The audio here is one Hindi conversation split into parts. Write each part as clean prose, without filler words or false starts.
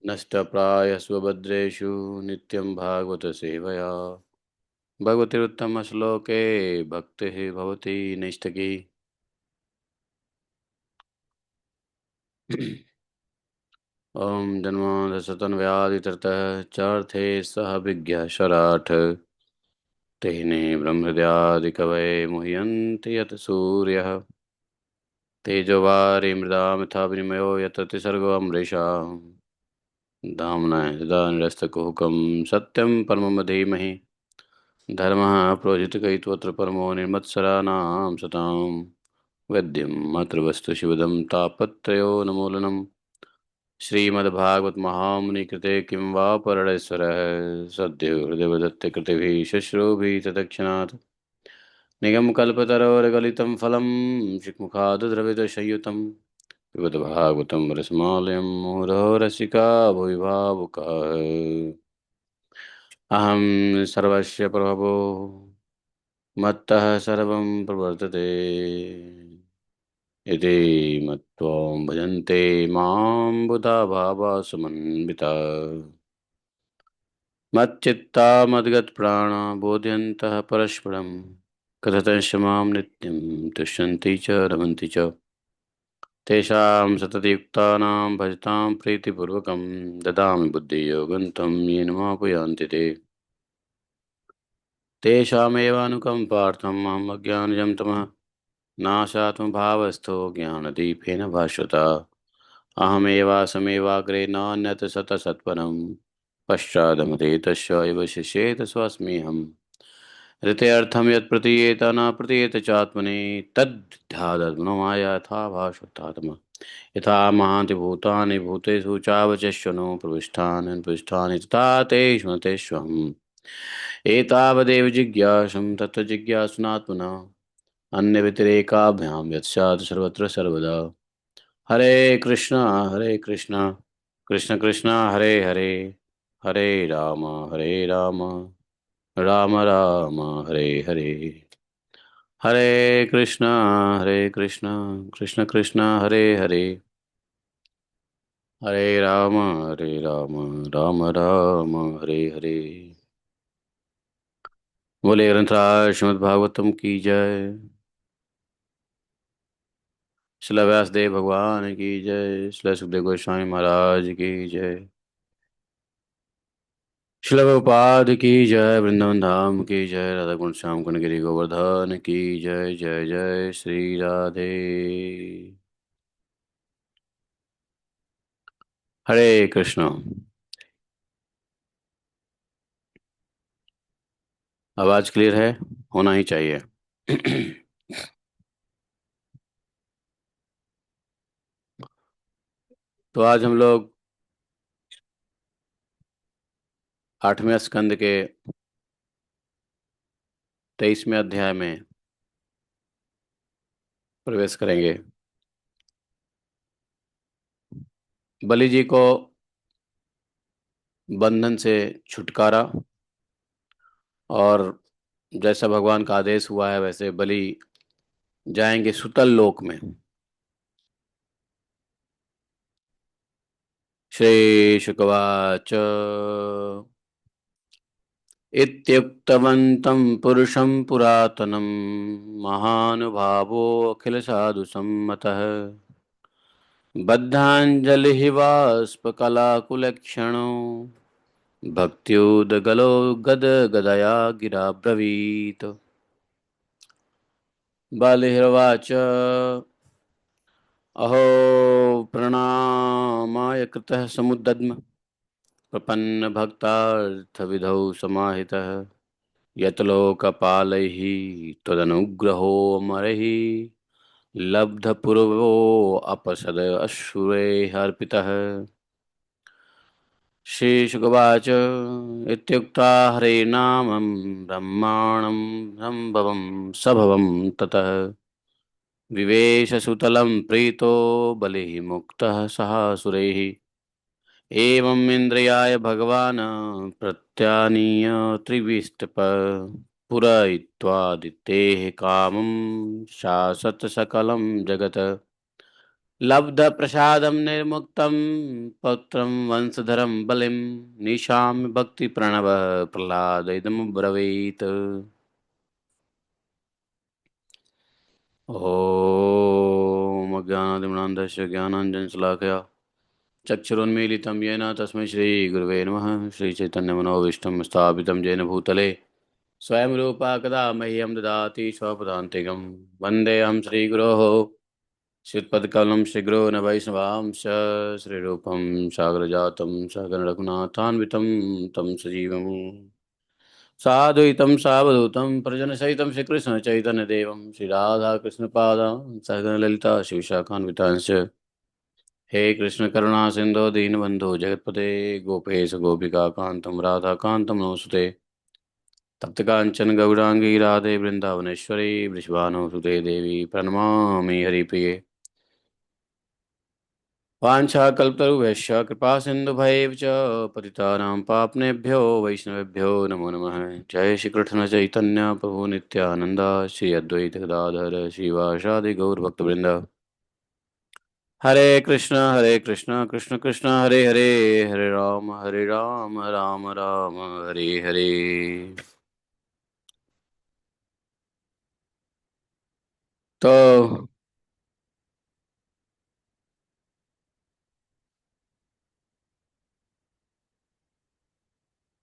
नष्टप्रायस्वभद्रेषु नित्यं भागवत सेवया भगवतीरुत्तमश्लोके भक्तिः भवति नैष्ठिकी। ॐ जन्मादशतन्व्याधितरतः चार्थे सह विज्ञाशराठ तेने ब्रह्महृदयादिकवये मुह्यन्ति यत् सूर्यः तेजोवारि मृदा मिथा विनिमयो यत्र त्रिसर्गो अमृषा धाम्ना यदा निरस्तकुहकं सत्यं परमं धीमहि धर्मः प्रोजितकैत्वत्र परमो निर्मत्सराणां सतां वैद्यं मातृवस्तु शिवदं तापत्रयो नमूलनं श्रीमद्भागवत महामुनिकृते किं वा परळेश्वरः सद्यो हृदयवदत्ते कृतिभिः शुश्रूभिः तदक्षणात् निगमकल्पतरोर्गलितं फलं शिक्मुखाद्द्रवितशयुतं पिबत भागवतं रसमालयं मुहुरहो रसिका भुवि भावुकाः अहं सर्वस्य प्रभवो मत्तः सर्वं प्रवर्तते इति मत्वा भजन्ते मां बुधा भावा समन्विता मच्चित्ता मद्गतप्राणा बोध्यन्तः परस्परं कथयन्तश्च मां नित्यं तुष्यन्ति च रमन्ति च तेषां सततयुक्तानां भजतां प्रीतिपूर्वकं ददामि बुद्धियोगं तं येन मापयान्ति ते तेषामेवानुकम्पार्थम् अहम् अज्ञानजं तमः नाशात्मभावस्थो ज्ञानदीपेन भास्वता अहमेवासमेवाग्रे नान्यत् सतसत्परं पश्चादमृतस्य एव शिष्येत स्वस्म्यहम् ऋतेऽर्थं यत् प्रतीयेत न प्रतीयेत चात्मनि तद्ध्यात्मनोमाया यथा भास्वतात्मा यथा महान्ति भूतानि भूतेषु चावचश्वनो प्रविष्टानि प्रविष्टानि तथा तेषु तेष्वहम् एतावदेव जिज्ञासं तत्र जिज्ञासुनात्मना अन्यव्यतिरेकाभ्यां यत्स्यात् सर्वत्र सर्वदा हरे कृष्णा कृष्ण कृष्ण हरे हरे हरे राम राम राम हरे हरे हरे कृष्णा कृष्ण कृष्ण हरे हरे हरे राम राम राम हरे हरे। बोले ग्रंथराज श्रीमद्भागवतम की जय। श्रील व्यासदेव भगवान की जय। श्रील सुखदेव गोस्वामी महाराज की जय। श्रील प्रभुपाद की जय। वृंदावन धाम की जय। राधा कुंड श्याम कुंड गिरि गोवर्धन की जय। जय जय श्री राधे। हरे कृष्ण। आवाज क्लियर है? होना ही चाहिए। तो आज हम लोग 8वें स्कंद के 23वें अध्याय में प्रवेश करेंगे। बलि जी को बंधन से छुटकारा, और जैसा भगवान का आदेश हुआ है वैसे बलि जाएंगे सुतल लोक में। श्री शुकवाच इत्युक्तवन्तं पुरुषं पुरातनं महानुभावोऽखिलसाधुसम्मतः बद्धाञ्जलिः बाष्पकलाकुलक्षणो भक्त्युदगलो गदगदया गिराब्रवीत्। बलिर्वाच अहो प्रणामाय कृतः समुद्दद्म प्रपन्नभक्तार्थविधौ समाहितः यतलोकपालैः त्वदनुग्रहोऽमरैः लब्धपूर्वोऽपसद अश्रुैः अर्पितः। श्रीशुकवाच इत्युक्ता हरेर्नामं ब्रह्माणं सम्भवं सभवं ततः विवेशसुतलं प्रीतो बलिः मुक्तः सहासुरैः। एवम् इन्द्रियाय भगवान् प्रत्यानीय त्रिविष्टप पुरयित्वादितेः कामं शासत सकलं जगत्। लब्ध प्रसादम निर्मुक्तम पौत्रम वंशधरम बलिम निशाम भक्ति प्रणव प्रहलाद इदम ब्रवीत। ओम अज्ञानादिमनान्धस्य ज्ञानाञ्जनशलाकया चक्षुरुन्मीलितं येन तस्मै श्रीगुरवे नमः। श्रीचैतन्यमनोभीष्टं स्थापितं येन भूतले स्वयं रूपा कदा मह्यं ददाति स्वपदान्तिकं। वन्देऽहं श्रीगुरोः श्रीयुतपदकमलं श्रीगुरो न वैष्णवांश श्रीरूपं सागरजातं सहगणरघुनाथान्वितं तं सजीवम् साद्वैतं सावधूतं परिजनसहितं श्रीकृष्णचैतन्यदेवं श्रीराधाकृष्णपादां सहगण ललिता शिवशाखान्वितांश्च। हे कृष्ण करुणा सिंधु दीनबंधु जगतपते गोपेश गोपिका कांतम राधा कांतम नमोस्तुते। तप्त कांचन गौरांगी राधे वृंदावनेश्वरी वृषभानुसुते देवी प्रणमामि हरिप्रिये। वाञ्छाकल्पतरुभ्यश्च कृपा सिन्धुभैव च पतितानां पाप्नेभ्यो वैष्णवेभ्यो नमो नमः। जय श्री कृष्ण चैतन्य प्रभु नित्यानंद श्री अद्वैत गदाधर श्रीवासादि गौरभक्तवृंद। हरे कृष्ण कृष्ण कृष्ण हरे हरे, हरे राम राम राम हरे हरे। तो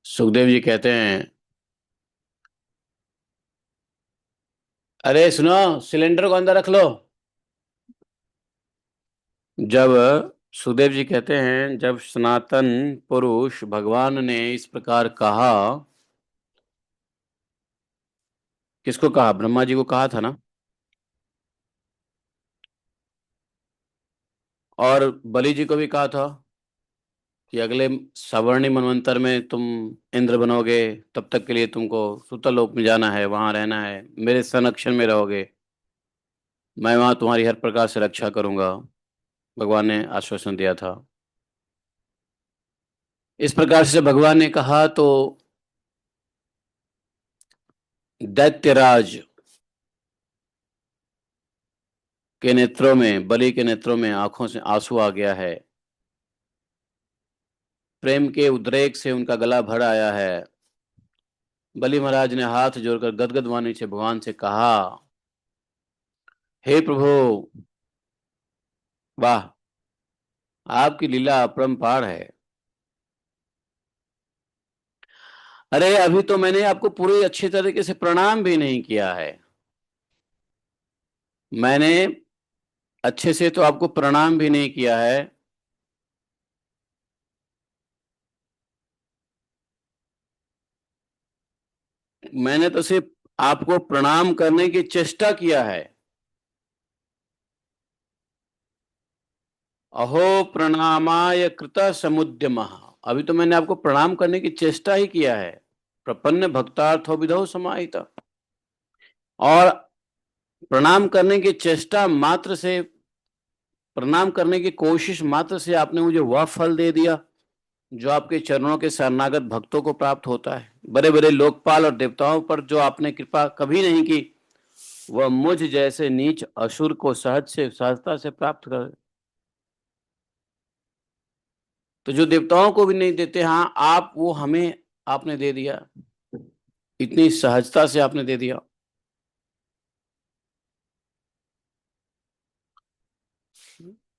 सुखदेव जी कहते हैं, अरे सुनो, सिलेंडर को अंदर रख लो। जब सुखदेव जी कहते हैं, जब सनातन पुरुष भगवान ने इस प्रकार कहा, किसको कहा? ब्रह्मा जी को कहा था ना। और बलि जी को भी कहा था कि अगले सवर्णी मनवंतर में तुम इंद्र बनोगे, तब तक के लिए तुमको सुतलोक में जाना है, वहां रहना है, मेरे संरक्षण में रहोगे, मैं वहां तुम्हारी हर प्रकार से रक्षा करूंगा। भगवान ने आश्वासन दिया था। इस प्रकार से भगवान ने कहा तो दैत्यराज के नेत्रों में, बलि के नेत्रों में आंखों से आंसू आ गया है। प्रेम के उद्रेक से उनका गला भर आया है। बलि महाराज ने हाथ जोड़कर गदगद वाणी से भगवान से कहा, हे प्रभु, वाह, आपकी लीला अपरंपार है। अरे अभी तो मैंने आपको पूरी अच्छी तरीके से प्रणाम भी नहीं किया है। मैंने अच्छे से तो आपको प्रणाम भी नहीं किया है। मैंने तो सिर्फ आपको प्रणाम करने की चेष्टा किया है। अहो प्रणामाय कृत समुद्यम। अभी तो मैंने आपको प्रणाम करने की चेष्टा ही किया है। प्रपन्न भक्तार्थो विधौ समाहिता। और प्रणाम करने की चेष्टा मात्र से, प्रणाम करने की कोशिश मात्र से आपने मुझे वह फल दे दिया जो आपके चरणों के शरणागत भक्तों को प्राप्त होता है। बड़े बड़े लोकपाल और देवताओं पर जो आपने कृपा कभी नहीं की, वह मुझ जैसे नीच असुर को सहज से, सहजता से प्राप्त कर। तो जो देवताओं को भी नहीं देते, हाँ आप वो हमें आपने दे दिया, इतनी सहजता से आपने दे दिया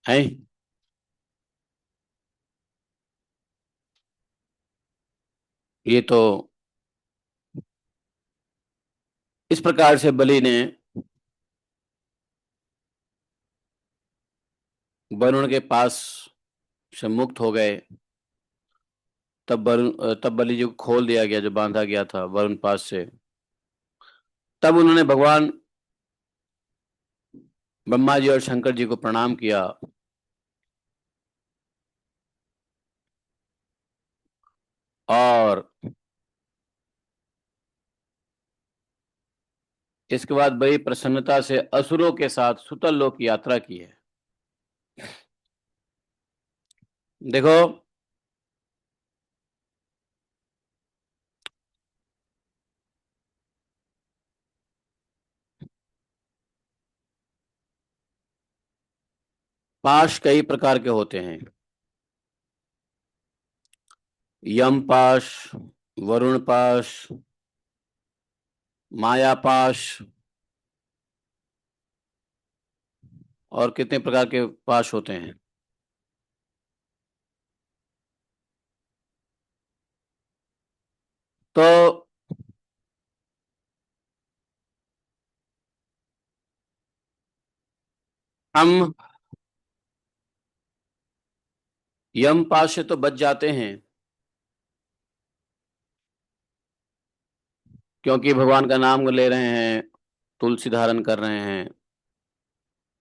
है। ये तो इस प्रकार से बलि ने वरुण के पास से मुक्त हो गए। तब बलि जी को खोल दिया गया, जो बांधा गया था वरुण पास से। तब उन्होंने भगवान ब्रह्मा जी और शंकर जी को प्रणाम किया। और इसके बाद बड़ी प्रसन्नता से असुरों के साथ सुतल लोक की यात्रा की है। देखो, पाश कई प्रकार के होते हैं। यम पाश, वरुण पाश, माया पाश, और कितने प्रकार के पाश होते हैं। तो हम यम पाश से तो बच जाते हैं, क्योंकि भगवान का नाम ले रहे हैं, तुलसी धारण कर रहे हैं,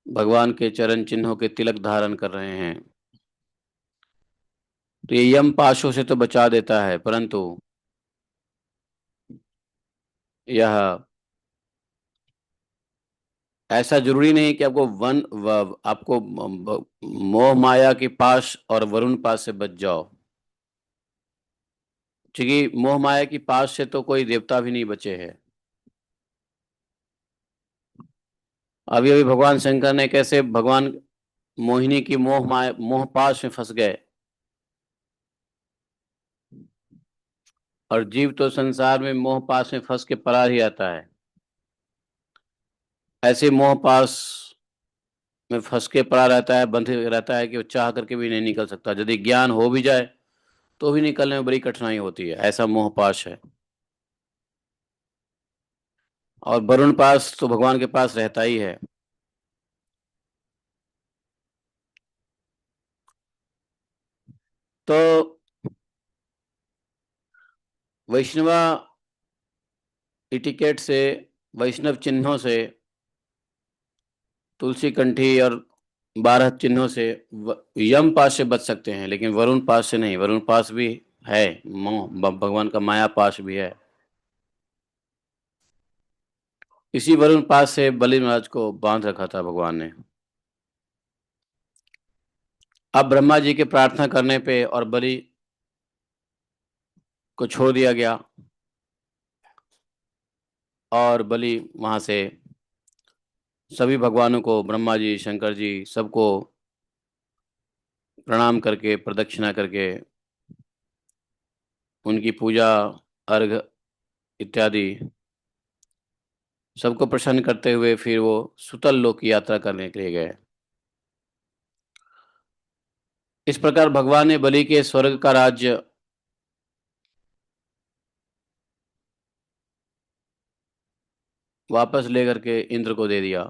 भगवान के चरण चिन्हों के तिलक धारण कर रहे हैं। तो ये यम पाशों से तो बचा देता है, परंतु यह ऐसा जरूरी नहीं कि आपको आपको मोह माया के पाश और वरुण पाश से बच जाओ। क्योंकि मोह माया की पाश से तो कोई देवता भी नहीं बचे हैं। अभी अभी भगवान शंकर ने कैसे भगवान मोहिनी की मोह माया मोह पाश में फंस गए, और जीव तो संसार में मोह पाश में फंस के पड़ा ही आता है। ऐसे मोह पाश में फंस के पड़ा रहता है, बंधे रहता है कि वो चाह करके भी नहीं निकल सकता। यदि ज्ञान हो भी जाए तो भी निकलने में बड़ी कठिनाई होती है। ऐसा मोह पाश है। और वरुण पास तो भगवान के पास रहता ही है। तो वैष्णवा इटिकेट से, वैष्णव चिन्हों से, तुलसी कंठी और 12 चिन्हों से यम पास से बच सकते हैं, लेकिन वरुण पास से नहीं। वरुण पास भी है, भगवान का माया पास भी है। इसी वरुण पास से बलि महाराज को बांध रखा था भगवान ने। अब ब्रह्मा जी के प्रार्थना करने पे और बलि को छोड़ दिया गया, और बलि वहां से सभी भगवानों को, ब्रह्मा जी, शंकर जी, सबको प्रणाम करके, प्रदक्षिणा करके, उनकी पूजा, अर्घ इत्यादि सबको प्रसन्न करते हुए फिर वो सुतल लोक की यात्रा करने के लिए गए। इस प्रकार भगवान ने बलि के स्वर्ग का राज्य वापस लेकर के इंद्र को दे दिया।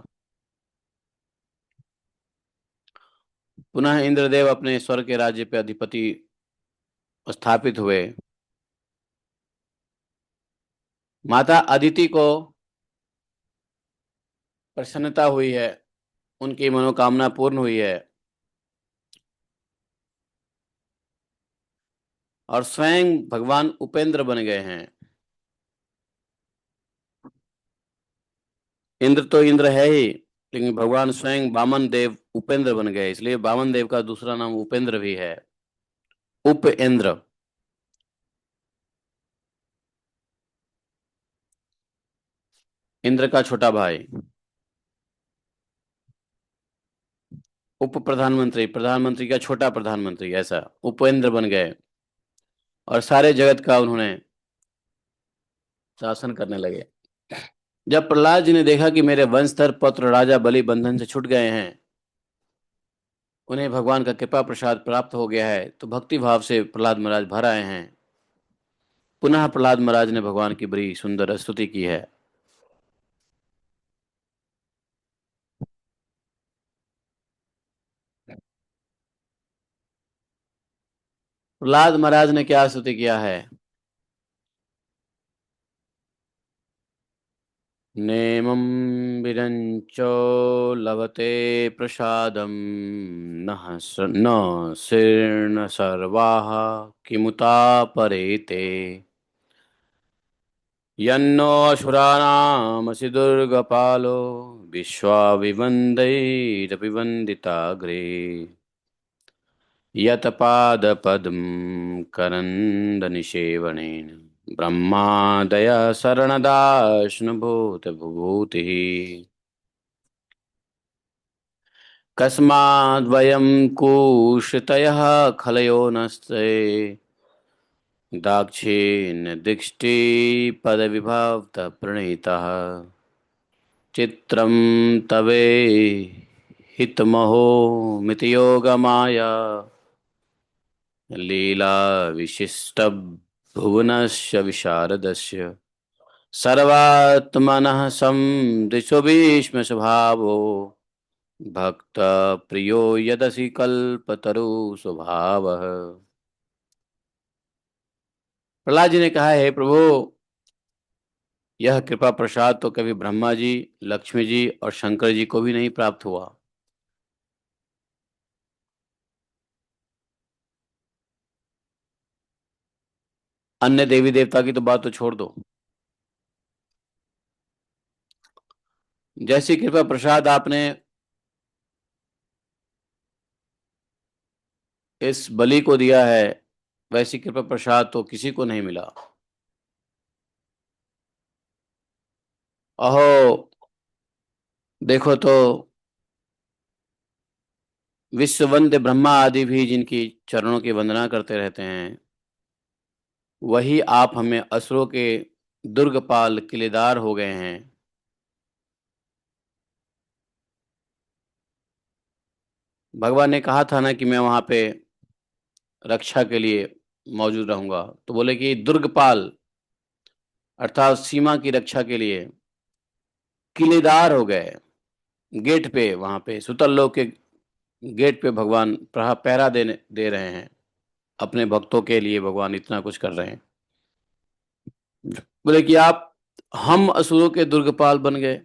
पुनः इंद्रदेव अपने स्वर्ग के राज्य पे अधिपति स्थापित हुए। माता अदिति को प्रसन्नता हुई है, उनकी मनोकामना पूर्ण हुई है, और स्वयं भगवान उपेंद्र बन गए हैं। इंद्र तो इंद्र है ही, लेकिन भगवान स्वयं वामन देव उपेंद्र बन गए, इसलिए वामन देव का दूसरा नाम उपेंद्र भी है। उपेंद्र। इंद्र का छोटा भाई। उप प्रधानमंत्री, प्रधानमंत्री का छोटा प्रधानमंत्री, ऐसा उपेंद्र बन गए, और सारे जगत का उन्होंने शासन करने लगे। जब प्रहलाद जी ने देखा कि मेरे वंशधर पुत्र राजा बलि बंधन से छूट गए हैं, उन्हें भगवान का कृपा प्रसाद प्राप्त हो गया है, तो भक्ति भाव से प्रहलाद महाराज भर आए हैं। पुनः प्रहलाद महाराज ने भगवान की बड़ी सुंदर स्तुति की है। प्रहलाद महाराज ने क्या स्तुति किया है? नेमं विरञ्चो लभते प्रसादं, न शीर्ण सर्वाः किमुता परेते, यन्नो असुराणामसि दुर्गपालो विश्वाभिवन्दैरपि वन्दिताग्रे, यत्पादपद्म करन्दनिषेवणेन ब्रह्मादय शरणदाष्णभूतभूतिः। कस्माद्वयं कुर्ष्तयः खलयो नस्ते दाक्षिण्य दृष्टि पदविभक्त प्रणीतः चित्रं तवे हितमहो मिति योगमाया लीला विशिष्ट भुवनस्य विशारदस्य सर्वात्मनः संदृशो भीष्म स्वभावो भक्त प्रियो यदसि कल्पतरु स्वभावः। प्रहलाद जी ने कहा, हे प्रभु, यह कृपा प्रसाद तो कभी ब्रह्मा जी, लक्ष्मी जी और शंकर जी को भी नहीं प्राप्त हुआ। अन्य देवी देवता की तो बात तो छोड़ दो, जैसी कृपा प्रसाद आपने इस बलि को दिया है, वैसी कृपा प्रसाद तो किसी को नहीं मिला। अहो, देखो तो विश्ववंद्य ब्रह्मा आदि भी जिनकी चरणों की वंदना करते रहते हैं, वही आप हमें असुरों के दुर्गपाल किलेदार हो गए हैं। भगवान ने कहा था ना कि मैं वहां पे रक्षा के लिए मौजूद रहूंगा, तो बोले कि दुर्गपाल अर्थात सीमा की रक्षा के लिए किलेदार हो गए। गेट पे, वहां पे सुतल लोक के गेट पे भगवान पहरा देने दे रहे हैं। अपने भक्तों के लिए भगवान इतना कुछ कर रहे हैं। बोले कि आप हम असुरों के दुर्गपाल बन गए,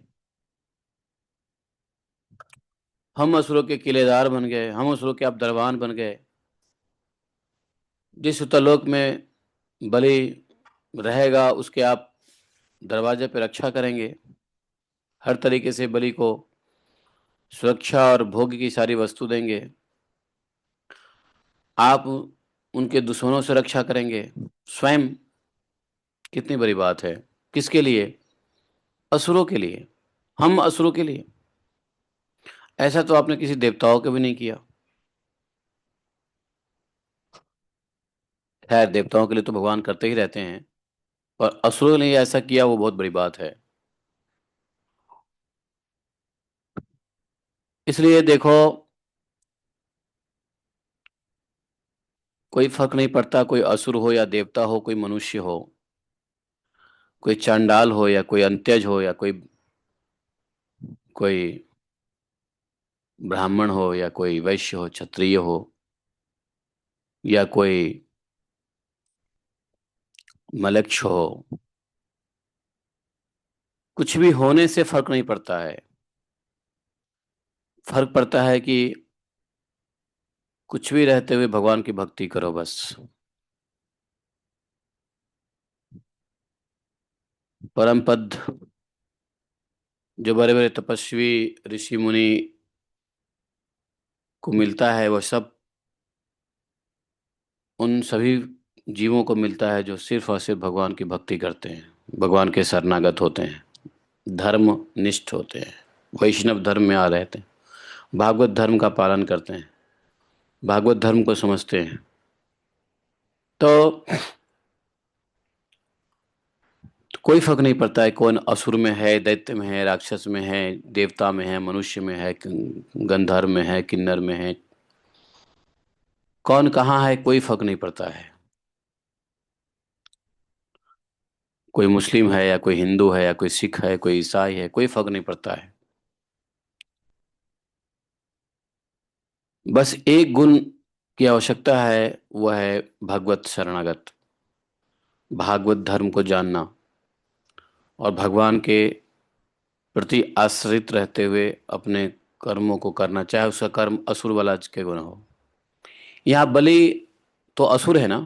हम असुरों के किलेदार बन गए, हम असुरों के आप दरबान बन गए। जिस सुतलोक में बलि रहेगा उसके आप दरवाजे पे रक्षा करेंगे, हर तरीके से बलि को सुरक्षा और भोग की सारी वस्तु देंगे, आप उनके दुश्मनों से रक्षा करेंगे स्वयं। कितनी बड़ी बात है। किसके लिए? असुरों के लिए, हम असुरों के लिए। ऐसा तो आपने किसी देवताओं के भी नहीं किया। खैर, देवताओं के लिए तो भगवान करते ही रहते हैं, पर असुरों ने ऐसा किया, वो बहुत बड़ी बात है। इसलिए देखो, कोई फर्क नहीं पड़ता, कोई असुर हो या देवता हो, कोई मनुष्य हो, कोई चांडाल हो या कोई अंत्यज हो, या कोई कोई ब्राह्मण हो या कोई वैश्य हो, क्षत्रिय हो, या कोई मलक्ष हो, कुछ भी होने से फर्क नहीं पड़ता है। फर्क पड़ता है कि कुछ भी रहते हुए भगवान की भक्ति करो बस। परम पद जो बड़े बड़े तपस्वी ऋषि मुनि को मिलता है, वह सब उन सभी जीवों को मिलता है जो सिर्फ और सिर्फ भगवान की भक्ति करते हैं, भगवान के शरणागत होते हैं, धर्म निष्ठ होते हैं, वैष्णव धर्म में आ रहते हैं, भागवत धर्म का पालन करते हैं, भागवत धर्म को समझते हैं। तो कोई फर्क नहीं पड़ता है कौन असुर में है, दैत्य में है, राक्षस में है, देवता में है, मनुष्य में है, गंधर्व में है, किन्नर में है, कौन कहाँ है, कोई फर्क नहीं पड़ता है। कोई मुस्लिम है या कोई हिंदू है या कोई सिख है, कोई ईसाई है, कोई फर्क नहीं पड़ता है। बस एक गुण की आवश्यकता है, वह है भगवत शरणागत, भागवत धर्म को जानना और भगवान के प्रति आश्रित रहते हुए अपने कर्मों को करना, चाहे उसका कर्म असुर वाला क्यों न हो। यहाँ बलि तो असुर है ना,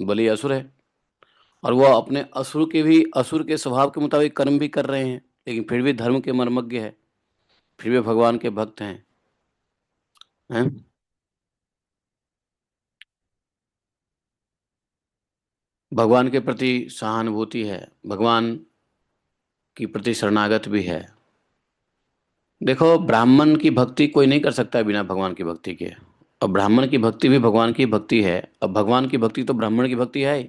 बलि असुर है, और वो अपने असुर के भी, असुर के स्वभाव के मुताबिक कर्म भी कर रहे हैं, लेकिन फिर भी धर्म के मर्मज्ञ है, फिर भी भगवान के भक्त हैं। भगवान के प्रति सहानुभूति है, भगवान की प्रति शरणागत भी है। देखो, ब्राह्मण की भक्ति कोई नहीं कर सकता है बिना भगवान की भक्ति के। और ब्राह्मण की भक्ति भी भगवान की भक्ति है। अब भगवान की भक्ति तो ब्राह्मण की भक्ति है ही।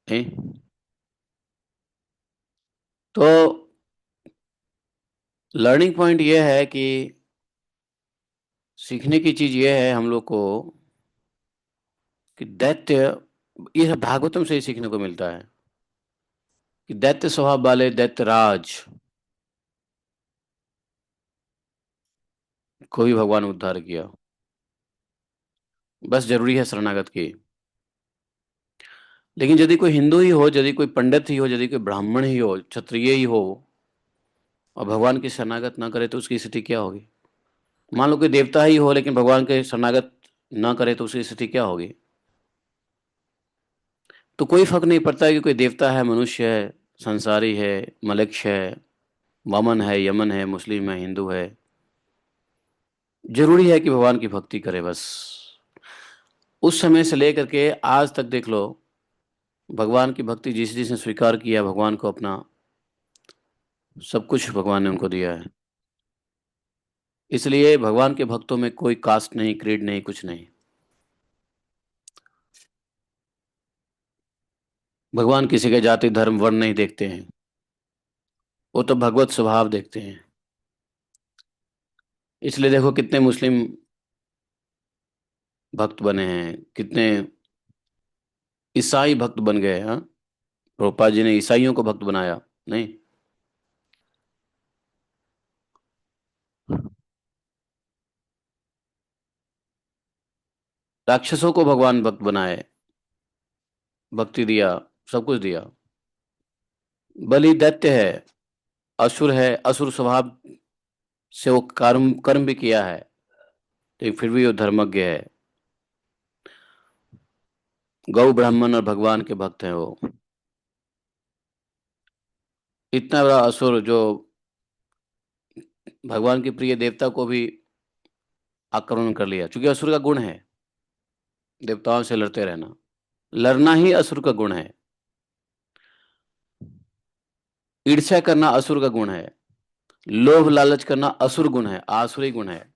नहीं? तो लर्निंग पॉइंट ये है कि सीखने की चीज ये है हम लोग को कि दैत्य, ये सब भागवतम से ही सीखने को मिलता है कि दैत्य स्वभाव वाले दैत्य राज को भी भगवान ने उद्धार किया। बस जरूरी है शरणागत की। लेकिन यदि कोई हिंदू ही हो, यदि कोई पंडित ही हो, यदि कोई ब्राह्मण ही हो, क्षत्रिय ही हो, और भगवान की शरणागत ना करे तो उसकी स्थिति क्या होगी? मान लो कोई देवता ही हो लेकिन भगवान के शरणागत ना करे तो उसकी स्थिति क्या होगी? तो कोई फर्क नहीं पड़ता है कि कोई देवता है, मनुष्य है, संसारी है, मलेच्छ है, वामन है, यमन है, मुस्लिम है, हिंदू है। जरूरी है कि भगवान की भक्ति करे बस। उस समय से लेकर के आज तक देख लो, भगवान की भक्ति जिस जिसने स्वीकार किया भगवान को अपना, सब कुछ भगवान ने उनको दिया है। इसलिए भगवान के भक्तों में कोई कास्ट नहीं, क्रीड नहीं, कुछ नहीं। भगवान किसी के जाति धर्म वर्ण नहीं देखते हैं। वो तो भगवत स्वभाव देखते हैं। इसलिए देखो कितने मुस्लिम भक्त बने हैं, कितने ईसाई भक्त बन गए। हाँ, प्रभुपाद जी ने ईसाइयों को भक्त बनाया। नहीं? राक्षसों को भगवान भक्त बनाए, भक्ति दिया, सब कुछ दिया। बलि दैत्य है, असुर है, असुर स्वभाव से वो कर्म कर्म भी किया है, लेकिन फिर भी वो धर्मज्ञ है। गौ ब्राह्मण और भगवान के भक्त हैं वो। इतना बड़ा असुर जो भगवान के प्रिय देवता को भी आक्रमण कर लिया, क्योंकि असुर का गुण है देवताओं से लड़ते रहना। लड़ना ही असुर का गुण है। ईर्ष्या करना असुर का गुण है। लोभ लालच करना असुर गुण है, आसुरी गुण है।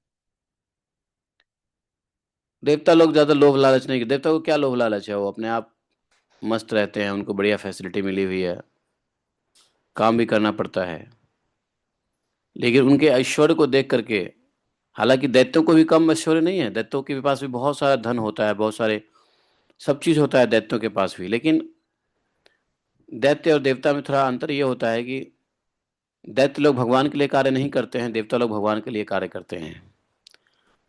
देवता लोग ज्यादा लोभ लालच नहीं करते। देवता को क्या लोभ लालच है? वो अपने आप मस्त रहते हैं, उनको बढ़िया फैसिलिटी मिली हुई है, काम भी करना पड़ता है। लेकिन उनके ऐश्वर्य को देख करके, हालांकि दैत्यों को भी कम ऐश्वर्य नहीं है, दैत्यों के पास भी बहुत सारा धन होता है, बहुत सारे सब चीज होता है दैत्यों के पास भी। लेकिन दैत्य और देवता में थोड़ा अंतर ये होता है कि दैत्य लोग भगवान के लिए कार्य नहीं करते हैं, देवता लोग भगवान के लिए कार्य करते हैं।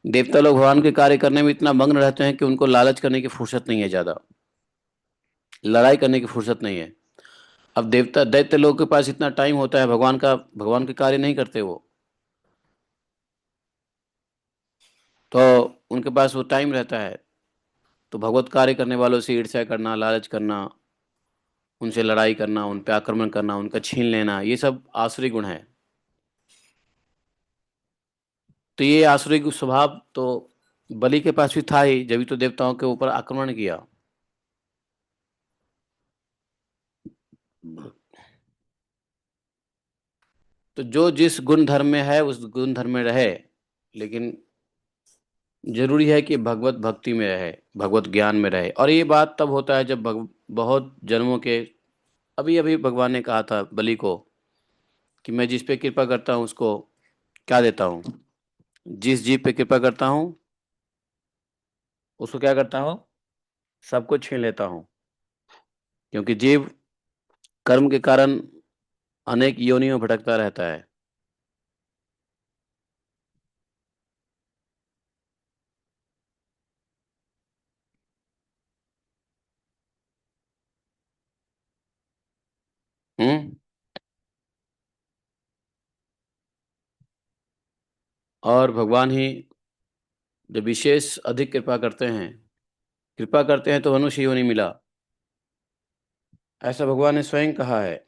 देवता लोग भगवान के कार्य करने में इतना मग्न रहते हैं कि उनको लालच करने की फुर्सत नहीं है ज्यादा, लड़ाई करने की फुर्सत नहीं है। अब देवता दैत्य लोग के पास इतना टाइम होता है भगवान का, भगवान के कार्य नहीं करते वो। तो उनके पास वो टाइम रहता है, तो भगवत कार्य करने वालों से ईर्ष्या करना, लालच करना, उनसे लड़ाई करना, उन पे आक्रमण करना, उनका छीन लेना, ये सब आसुरी गुण है। तो ये आसुरी स्वभाव तो बलि के पास भी था ही, जब तो देवताओं के ऊपर आक्रमण किया। तो जो जिस गुण धर्म में है उस गुण धर्म में रहे, लेकिन जरूरी है कि भगवत भक्ति में रहे, भगवत ज्ञान में रहे। और ये बात तब होता है जब बहुत जन्मों के, अभी अभी भगवान ने कहा था बलि को कि मैं जिस पे कृपा करता हूँ उसको क्या देता हूँ? जिस जीव पे कृपा करता हूँ उसको क्या करता हूँ? सब कुछ छीन लेता हूँ। क्योंकि जीव कर्म के कारण अनेक योनियों में भटकता रहता है। हम्म। और भगवान ही जब विशेष अधिक कृपा करते हैं तो मनुष्य योनि मिला, ऐसा भगवान ने स्वयं कहा है।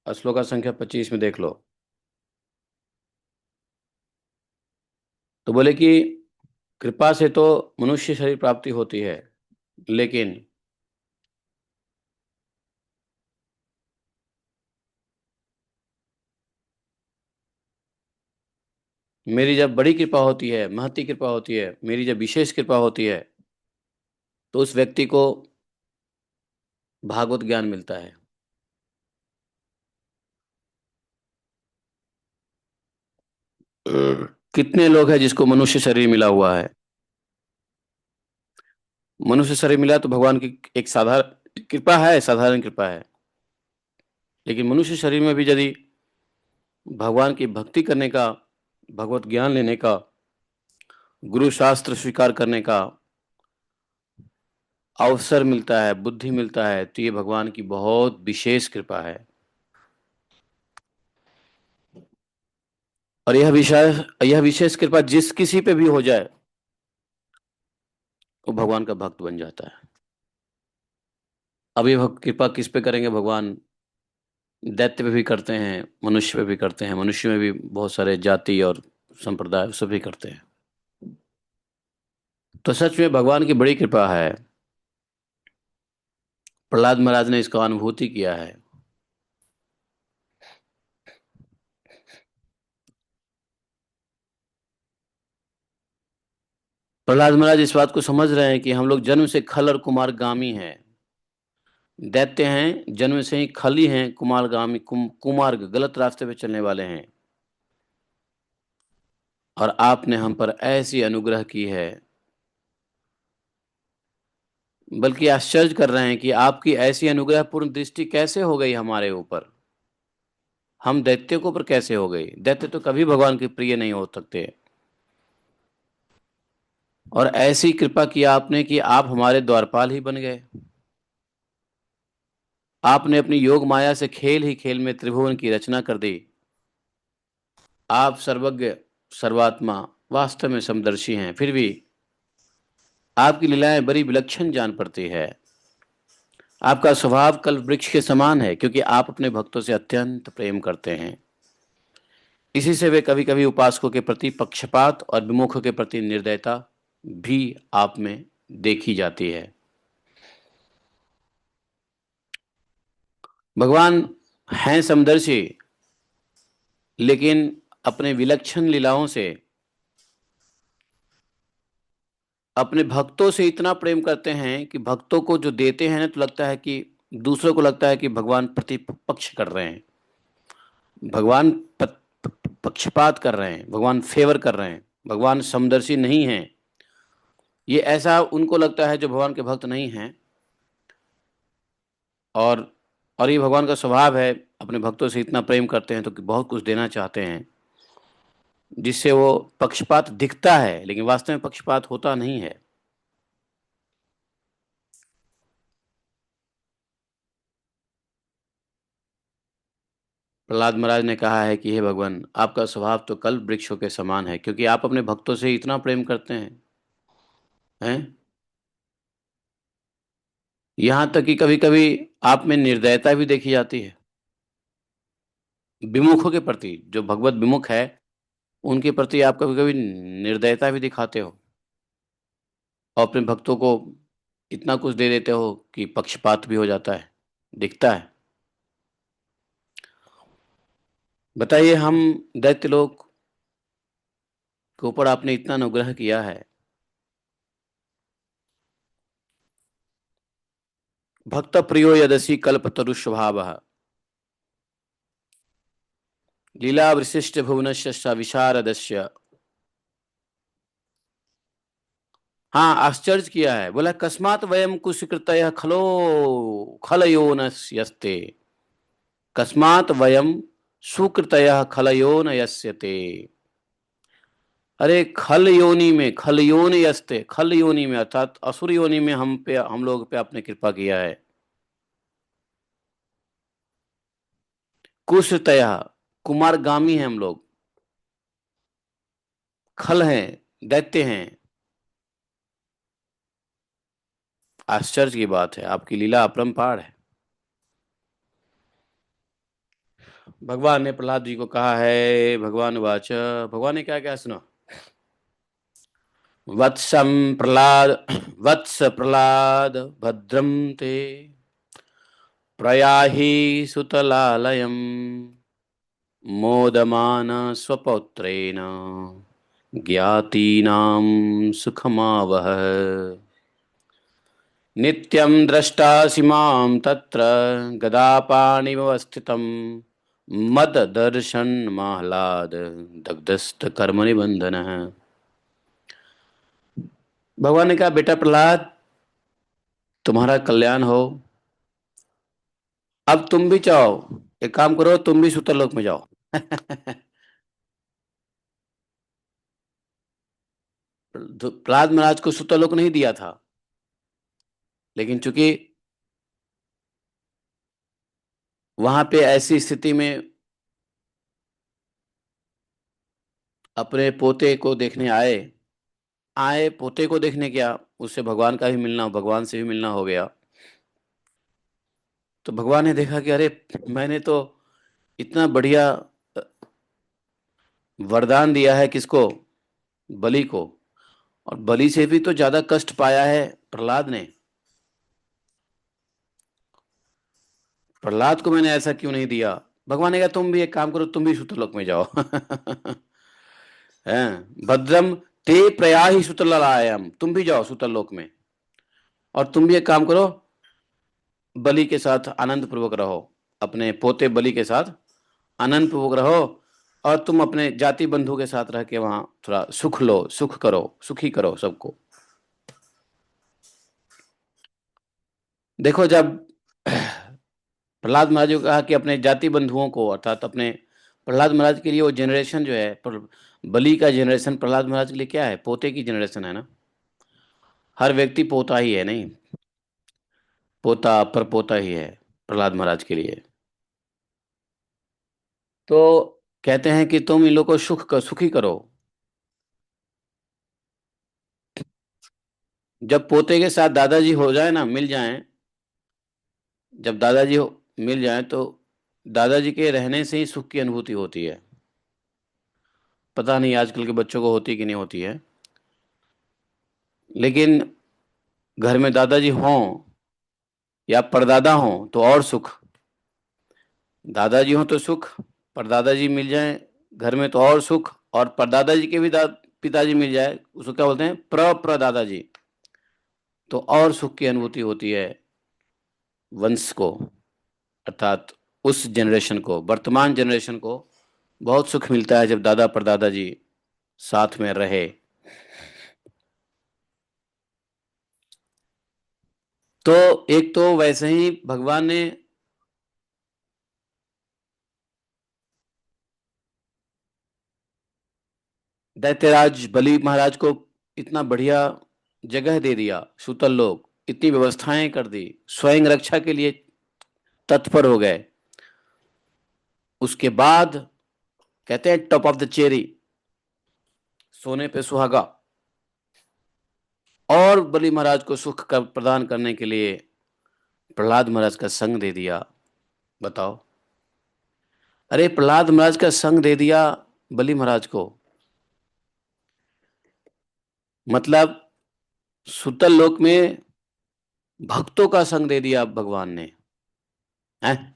श्लोका संख्या 25 में देख लो। तो बोले कि कृपा से तो मनुष्य शरीर प्राप्ति होती है, लेकिन मेरी जब बड़ी कृपा होती है, महती कृपा होती है, मेरी जब विशेष कृपा होती है, तो उस व्यक्ति को भागवत ज्ञान मिलता है। कितने लोग हैं जिसको मनुष्य शरीर मिला हुआ है? मनुष्य शरीर मिला तो भगवान की एक साधारण कृपा है, साधारण कृपा है। लेकिन मनुष्य शरीर में भी यदि भगवान की भक्ति करने का, भगवत ज्ञान लेने का, गुरु शास्त्र स्वीकार करने का अवसर मिलता है, बुद्धि मिलता है, तो ये भगवान की बहुत विशेष कृपा है। और यह विशेष कृपा जिस किसी पे भी हो जाए, वो भगवान का भक्त बन जाता है। अब ये कृपा किस पे करेंगे भगवान? दैत्य पे भी करते हैं, मनुष्य पे भी करते हैं, मनुष्य में भी बहुत सारे जाति और संप्रदाय सभी करते हैं। तो सच में भगवान की बड़ी कृपा है। प्रहलाद महाराज ने इसका अनुभूति किया है। प्रहलाद महाराज इस बात को समझ रहे हैं कि हम लोग जन्म से खल और कुमारगामी हैं। दैत्य हैं, जन्म से ही खली हैं, कुमारगामी कुमार्ग गलत रास्ते पे चलने वाले हैं। और आपने हम पर ऐसी अनुग्रह की है, बल्कि आश्चर्य कर रहे हैं कि आपकी ऐसी अनुग्रह पूर्ण दृष्टि कैसे हो गई हमारे ऊपर। हम दैत्य के ऊपर कैसे हो गई? दैत्य तो कभी भगवान के प्रिय नहीं हो सकते। और ऐसी कृपा की आपने कि आप हमारे द्वारपाल ही बन गए। आपने अपनी योग माया से खेल ही खेल में त्रिभुवन की रचना कर दी। आप सर्वज्ञ, सर्वात्मा, वास्तव में समदर्शी हैं, फिर भी आपकी लीलाएं बड़ी विलक्षण जान पड़ती है। आपका स्वभाव कल्प वृक्ष के समान है, क्योंकि आप अपने भक्तों से अत्यंत प्रेम करते हैं। इसी से वे कभी कभी उपासकों के प्रति पक्षपात और विमुखों के प्रति निर्दयता भी आप में देखी जाती है। भगवान हैं समदर्शी, लेकिन अपने विलक्षण लीलाओं से अपने भक्तों से इतना प्रेम करते हैं कि भक्तों को जो देते हैं ना, तो लगता है कि दूसरों को लगता है कि भगवान प्रतिपक्ष कर रहे हैं, भगवान पक्षपात कर रहे हैं, भगवान फेवर कर रहे हैं, भगवान समदर्शी नहीं हैं। ये ऐसा उनको लगता है जो भगवान के भक्त नहीं हैं। और और ये भगवान का स्वभाव है, अपने भक्तों से इतना प्रेम करते हैं तो कि बहुत कुछ देना चाहते हैं, जिससे वो पक्षपात दिखता है, लेकिन वास्तव में पक्षपात होता नहीं है। प्रहलाद महाराज ने कहा है कि हे भगवान, आपका स्वभाव तो कल्प वृक्षों के समान है, क्योंकि आप अपने भक्तों से इतना प्रेम करते हैं। यहाँ तक कि कभी कभी आप में निर्दयता भी देखी जाती है। विमुखों के प्रति, जो भगवत विमुख है, उनके प्रति आप कभी कभी निर्दयता भी दिखाते हो, और अपने भक्तों को इतना कुछ दे देते हो कि पक्षपात भी हो जाता है, दिखता है। बताइए, हम दैत्य लोग के ऊपर आपने इतना अनुग्रह किया है। भक्त प्रियो यदसि कल्पतरु स्वभाव, लीला विशिष्ट भुवनस्य विशारदस्य। हाँ, आश्चर्य किया है, बोला कस्मात वयम कुसकृतयः खलो खलयोनस्यस्ते। कस्मात वयम सुकृतयः खलयोन यस्यते। अरे खल योनि में, खल योन यस्ते, खल योनि में अर्थात असुर योनि में हम लोग पे आपने कृपा किया है। कुसृतयः, कुमारगामी हैं हम लोग, खल हैं, दैत्य हैं। आश्चर्य की बात है, आपकी लीला अपरंपार है। भगवान ने प्रहलाद जी को कहा है, भगवान वाच, भगवान ने क्या क्या सुना? वत्सम प्रहलाद, वत्स प्रहलाद भद्रम ते प्रयाहि सुतलालयम् मोदमान स्वपौत्रेण ज्ञातीनां सुखमावह। नित्यं द्रष्टासि मां तत्र गदापाणिवस्थितं मददर्शनमाह्लाद दग्धस्थकर्मनिबन्धनः। भगवान ने कहा, बेटा प्रहलाद, तुम्हारा कल्याण हो। अब तुम भी चाहो, एक काम करो, तुम भी सुतरलोक में जाओ। तो प्रहलाद महाराज को सुतरलोक नहीं दिया था, लेकिन चूंकि वहां पे ऐसी स्थिति में अपने पोते को देखने आए आए पोते को देखने क्या, उससे भगवान का भी मिलना, भगवान से भी मिलना हो गया। तो भगवान ने देखा कि अरे, मैंने तो इतना बढ़िया वरदान दिया है किसको, बलि को, और बलि से भी तो ज्यादा कष्ट पाया है प्रहलाद ने। प्रहलाद को मैंने ऐसा क्यों नहीं दिया। भगवान ने कहा, तुम भी एक काम करो, तुम भी सुतलोक में जाओ। हैं, भद्रम ते प्रयाहि सुतलायाम, तुम भी जाओ सुतलोक में, और तुम भी एक काम करो, बलि के साथ आनंद पूर्वक रहो, अपने पोते बलि के साथ आनंद पूर्वक रहो, और तुम अपने जाति बंधु के साथ रह के वहां थोड़ा सुख लो, सुख करो, सुखी करो सबको। देखो, जब प्रहलाद महाराज को कहा कि अपने जाति बंधुओं को, अर्थात अपने प्रहलाद महाराज के लिए वो जनरेशन जो है, बलि का जनरेशन प्रहलाद महाराज के लिए क्या है, पोते की जनरेशन है ना। हर व्यक्ति पोता ही है, नहीं, पोता पर पोता ही है प्रहलाद महाराज के लिए। तो कहते हैं कि तुम इन लोगों को सुखी करो। जब पोते के साथ दादाजी हो जाए ना, मिल जाएं, जब मिल जाएं, तो दादाजी के रहने से ही सुख की अनुभूति होती है। पता नहीं आजकल के बच्चों को होती कि नहीं होती है, लेकिन घर में दादाजी हों या परदादा हों तो और सुख। दादाजी हों तो सुख, परदादाजी मिल जाए घर में तो और सुख, और परदादाजी के भी पिताजी मिल जाए, उसको क्या बोलते हैं, प्रदादाजी, तो और सुख की अनुभूति होती है वंश को, अर्थात उस जनरेशन को, वर्तमान जनरेशन को बहुत सुख मिलता है जब दादा परदादा जी साथ में रहे। तो एक तो वैसे ही भगवान ने दैत्यराज बलि महाराज को इतना बढ़िया जगह दे दिया, सूतल लोग, इतनी व्यवस्थाएं कर दी, स्वयं रक्षा के लिए तत्पर हो गए। उसके बाद कहते हैं टॉप ऑफ द चेरी, सोने पे सुहागा, और बलि महाराज को प्रदान करने के लिए प्रहलाद महाराज का संग दे दिया। बताओ, अरे प्रहलाद महाराज का संग दे दिया बलि महाराज को, मतलब सुतल लोक में भक्तों का संग दे दिया भगवान ने, है,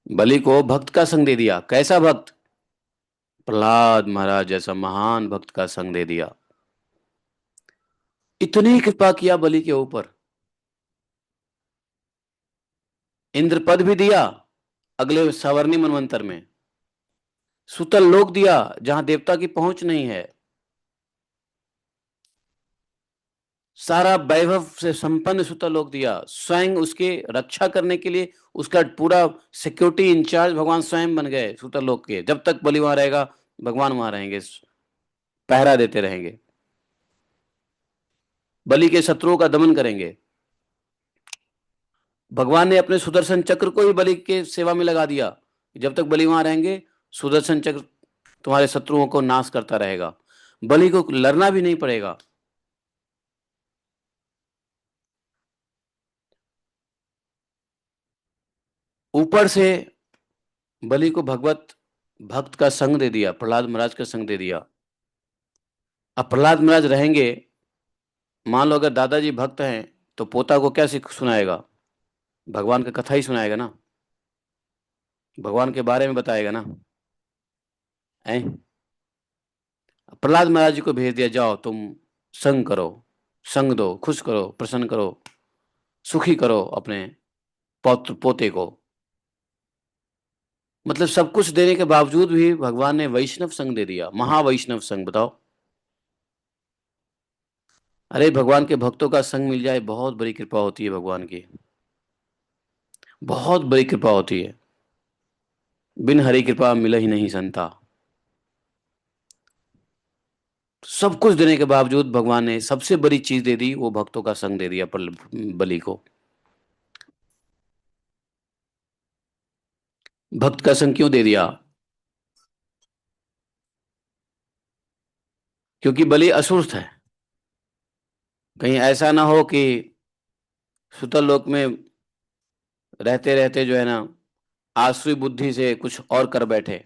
बलि को भक्त का संग दे दिया। कैसा भक्त, प्रहलाद महाराज जैसा महान भक्त का संग दे दिया। इतनी कृपा किया बलि के ऊपर, इंद्र पद भी दिया अगले सवर्णी मनवंतर में, सुतल लोक दिया जहां देवता की पहुंच नहीं है, सारा वैभव से संपन्न सुतल लोक दिया, स्वयं उसके रक्षा करने के लिए उसका पूरा सिक्योरिटी इंचार्ज भगवान स्वयं बन गए सुतल लोक के। जब तक बलि वहां रहेगा भगवान वहां रहेंगे, पहरा देते रहेंगे, बलि के शत्रुओं का दमन करेंगे। भगवान ने अपने सुदर्शन चक्र को ही बलि के सेवा में लगा दिया, जब तक बलि वहां रहेंगे सुदर्शन चक्र तुम्हारे शत्रुओं को नाश करता रहेगा, बलि को लड़ना भी नहीं पड़ेगा। ऊपर से बलि को भगवत भक्त का संग दे दिया, प्रहलाद महाराज का संग दे दिया। अब प्रहलाद महाराज रहेंगे, मान लो अगर दादाजी भक्त हैं तो पोता को क्या सुनाएगा, भगवान का कथा ही सुनाएगा ना, भगवान के बारे में बताएगा ना। हैं? प्रहलाद महाराज जी को भेज दिया, जाओ तुम संग करो, संग दो, खुश करो, प्रसन्न करो, सुखी करो अपने पौत्र पोते को। मतलब सब कुछ देने के बावजूद भी भगवान ने वैष्णव संग दे दिया, महावैष्णव संग। बताओ, अरे भगवान के भक्तों का संग मिल जाए, बहुत बड़ी कृपा होती है भगवान की, बहुत बड़ी कृपा होती है। बिन हरि कृपा मिल ही नहीं संता। सब कुछ देने के बावजूद भगवान ने सबसे बड़ी चीज दे दी, वो भक्तों का संग दे दिया बलि को। भक्त का संग क्यों दे दिया? क्योंकि बलि असुर है। कहीं ऐसा ना हो कि सुतल लोक में रहते रहते जो है ना, आसुरी बुद्धि से कुछ और कर बैठे।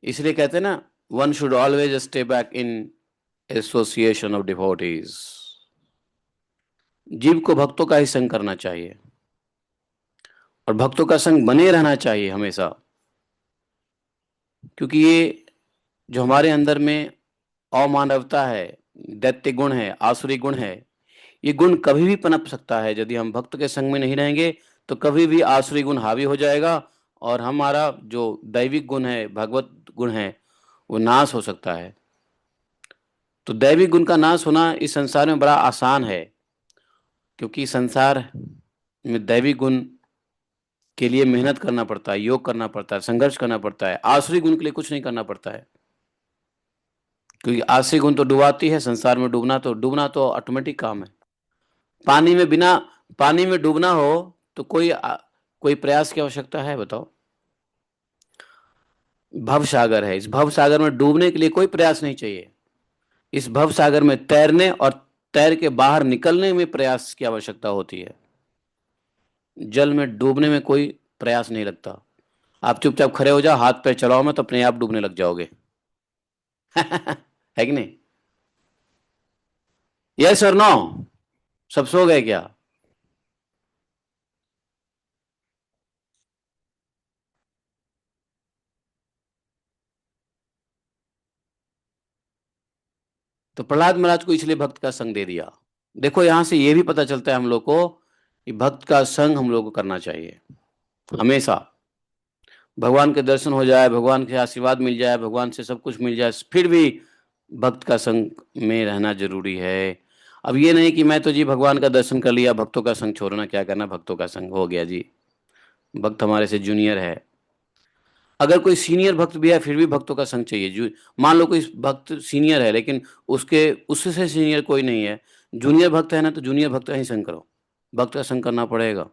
इसलिए कहते हैं ना, one should always stay back in association of devotees. जीव को भक्तों का ही संग करना चाहिए, और भक्तों का संग बने रहना चाहिए हमेशा। क्योंकि ये जो हमारे अंदर में अमानवता है, दैत्य गुण है, आसुरी गुण है, ये गुण कभी भी पनप सकता है। यदि हम भक्त के संग में नहीं रहेंगे तो कभी भी आसुरी गुण हावी हो जाएगा, और हमारा जो दैविक गुण है, भगवत गुण है, वो नाश हो सकता है। तो दैविक गुण का नाश होना इस संसार में बड़ा आसान है, क्योंकि संसार में दैविक गुण के लिए मेहनत करना पड़ता है, योग करना पड़ता है, संघर्ष करना पड़ता है। आसुरी गुण के लिए कुछ नहीं करना पड़ता है, क्योंकि आसुरी गुण तो डुबाती है, संसार में डूबना तो ऑटोमेटिक काम है। पानी में बिना पानी में डूबना हो तो कोई प्रयास की आवश्यकता है? बताओ। भव सागर है, इस भव सागर में डूबने के लिए कोई प्रयास नहीं चाहिए। इस भव सागर में तैरने और तैर के बाहर निकलने में प्रयास की आवश्यकता होती है। जल में डूबने में कोई प्रयास नहीं लगता। आप चुपचाप खड़े हो जाओ, हाथ पैर चलाओ मत, तो अपने आप डूबने लग जाओगे। है कि नहीं? यस और नो? सब सो गए क्या? तो प्रहलाद महाराज को इसलिए भक्त का संग दे दिया। देखो, यहां से यह भी पता चलता है हम लोग को कि भक्त का संग हम लोग को करना चाहिए हमेशा। भगवान के दर्शन हो जाए, भगवान के आशीर्वाद मिल जाए, भगवान से सब कुछ मिल जाए, फिर भी भक्त का संग में रहना जरूरी है। अब ये नहीं कि मैं तो जी भगवान का दर्शन कर लिया, भक्तों का संग छोड़ना क्या करना, भक्तों का संग हो गया जी, भक्त हमारे से जूनियर है। अगर कोई सीनियर भक्त भी है फिर भी भक्तों का संग चाहिए। मान लो कोई भक्त सीनियर है, लेकिन उसके उससे सीनियर कोई नहीं है, जूनियर भक्त है ना, तो जूनियर भक्त का ही संग करो, भक्त का संग करना पड़ेगा।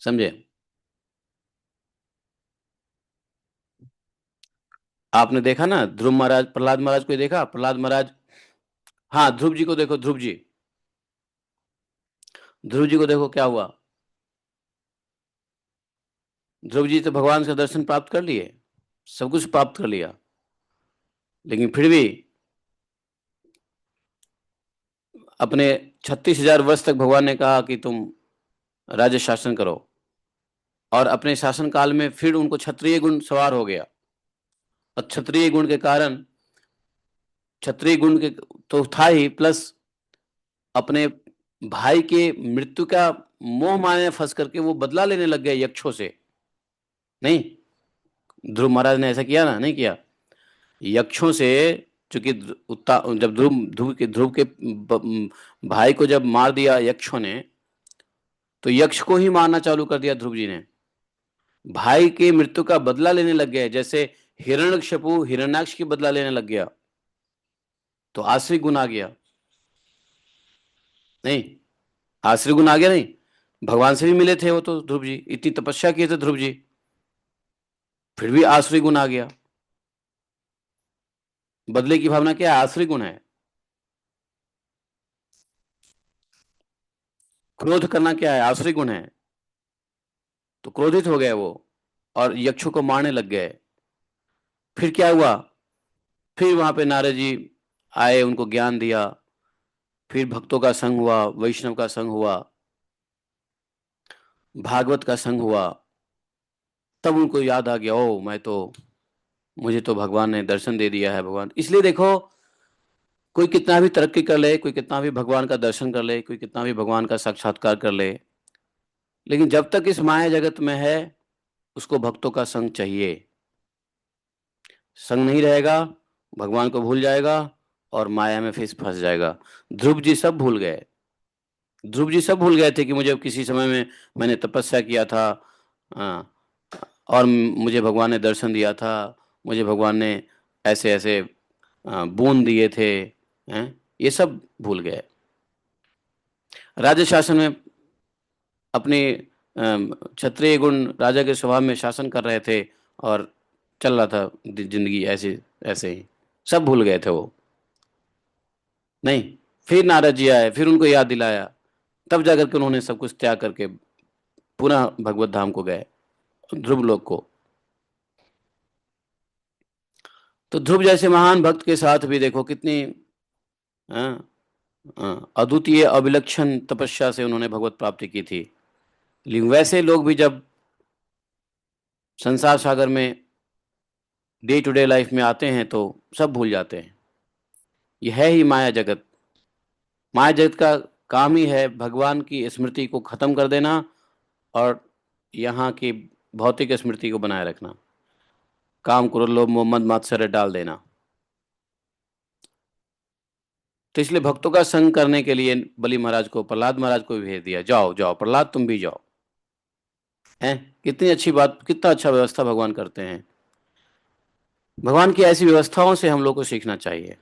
समझे? आपने देखा ना ध्रुव महाराज, प्रहलाद महाराज को देखा, प्रहलाद महाराज। हाँ, ध्रुव जी को देखो, ध्रुव जी, ध्रुव जी को देखो क्या हुआ। ध्रुव जी तो भगवान का दर्शन प्राप्त कर लिए, सब कुछ प्राप्त कर लिया, लेकिन फिर भी अपने 36,000 वर्ष तक भगवान ने कहा कि तुम राज्य शासन करो, और अपने शासन काल में फिर उनको क्षत्रिय गुण सवार हो गया। और क्षत्रिय गुण के कारण, क्षत्रिय गुण के तो था ही, प्लस अपने भाई के मृत्यु का मोह माया में फंस करके वो बदला लेने लग गए यक्षों से। नहीं, ध्रुव महाराज ने ऐसा किया ना? नहीं किया। यक्षों से, चूंकि जब ध्रुव के भाई को जब मार दिया यक्षों ने, तो यक्ष को ही मारना चालू कर दिया ध्रुव जी ने। भाई के मृत्यु का बदला लेने लग गए, जैसे हिरण्यकशिपु हिरण्याक्ष की बदला लेने लग गया। तो आश्रित गुण आ गया। नहीं, आश्रित गुण आ गया। नहीं, भगवान से भी मिले थे वो तो, ध्रुव जी इतनी तपस्या किए थे ध्रुव जी, फिर भी आश्रित गुण आ गया। बदले की भावना क्या है? आश्रित गुण है। क्रोध करना क्या है? आश्रित गुण है। तो क्रोधित हो गए वो, और यक्षों को मारने लग गए। फिर क्या हुआ? फिर वहां पे नारद जी आए, उनको ज्ञान दिया, फिर भक्तों का संग हुआ, वैष्णव का संग हुआ। भागवत का संग हुआ, तब उनको याद आ गया, ओ मुझे तो भगवान ने दर्शन दे दिया है। भगवान, इसलिए देखो, कोई कितना भी तरक्की कर ले, कोई कितना भी भगवान का दर्शन कर ले, कोई कितना भी भगवान का साक्षात्कार कर ले, लेकिन जब तक इस माया जगत में है, उसको भक्तों का संग चाहिए। संग नहीं रहेगा, भगवान को भूल जाएगा और माया में फिर फंस जाएगा। ध्रुव जी सब भूल गए। ध्रुव जी सब भूल गए थे कि मुझे किसी समय में मैंने तपस्या किया था, हाँ, और मुझे भगवान ने दर्शन दिया था, मुझे भगवान ने ऐसे ऐसे बूंद दिए थे, हैं, ये सब भूल गए। राज्य शासन में अपनी क्षत्रिय गुण राजा के स्वभाव में शासन कर रहे थे, और चल रहा था जिंदगी ऐसे ऐसे ही, सब भूल गए थे वो। नहीं, फिर नारद जी आए, फिर उनको याद दिलाया, तब जाकर के उन्होंने सब कुछ त्याग करके पुनः भगवत धाम को गए, ध्रुव लोक को। तो ध्रुव जैसे महान भक्त के साथ भी देखो कितनी अद्वितीय अविलक्षण तपस्या से उन्होंने भगवत प्राप्ति की थी। लेकिन वैसे लोग भी जब संसार सागर में डे टू डे लाइफ में आते हैं तो सब भूल जाते हैं। यह है ही माया जगत। माया जगत का काम ही है भगवान की स्मृति को खत्म कर देना और यहाँ की भौतिक स्मृति को बनाए रखना, काम क्रोध लोभ मोह मद मात्सर्य डाल देना। तो इसलिए भक्तों का संग करने के लिए बलि महाराज को, प्रहलाद महाराज को भी भेज दिया, जाओ जाओ प्रहलाद तुम भी जाओ। हैं, कितनी अच्छी बात, कितना अच्छा व्यवस्था भगवान करते हैं। भगवान की ऐसी व्यवस्थाओं से हम लोग को सीखना चाहिए।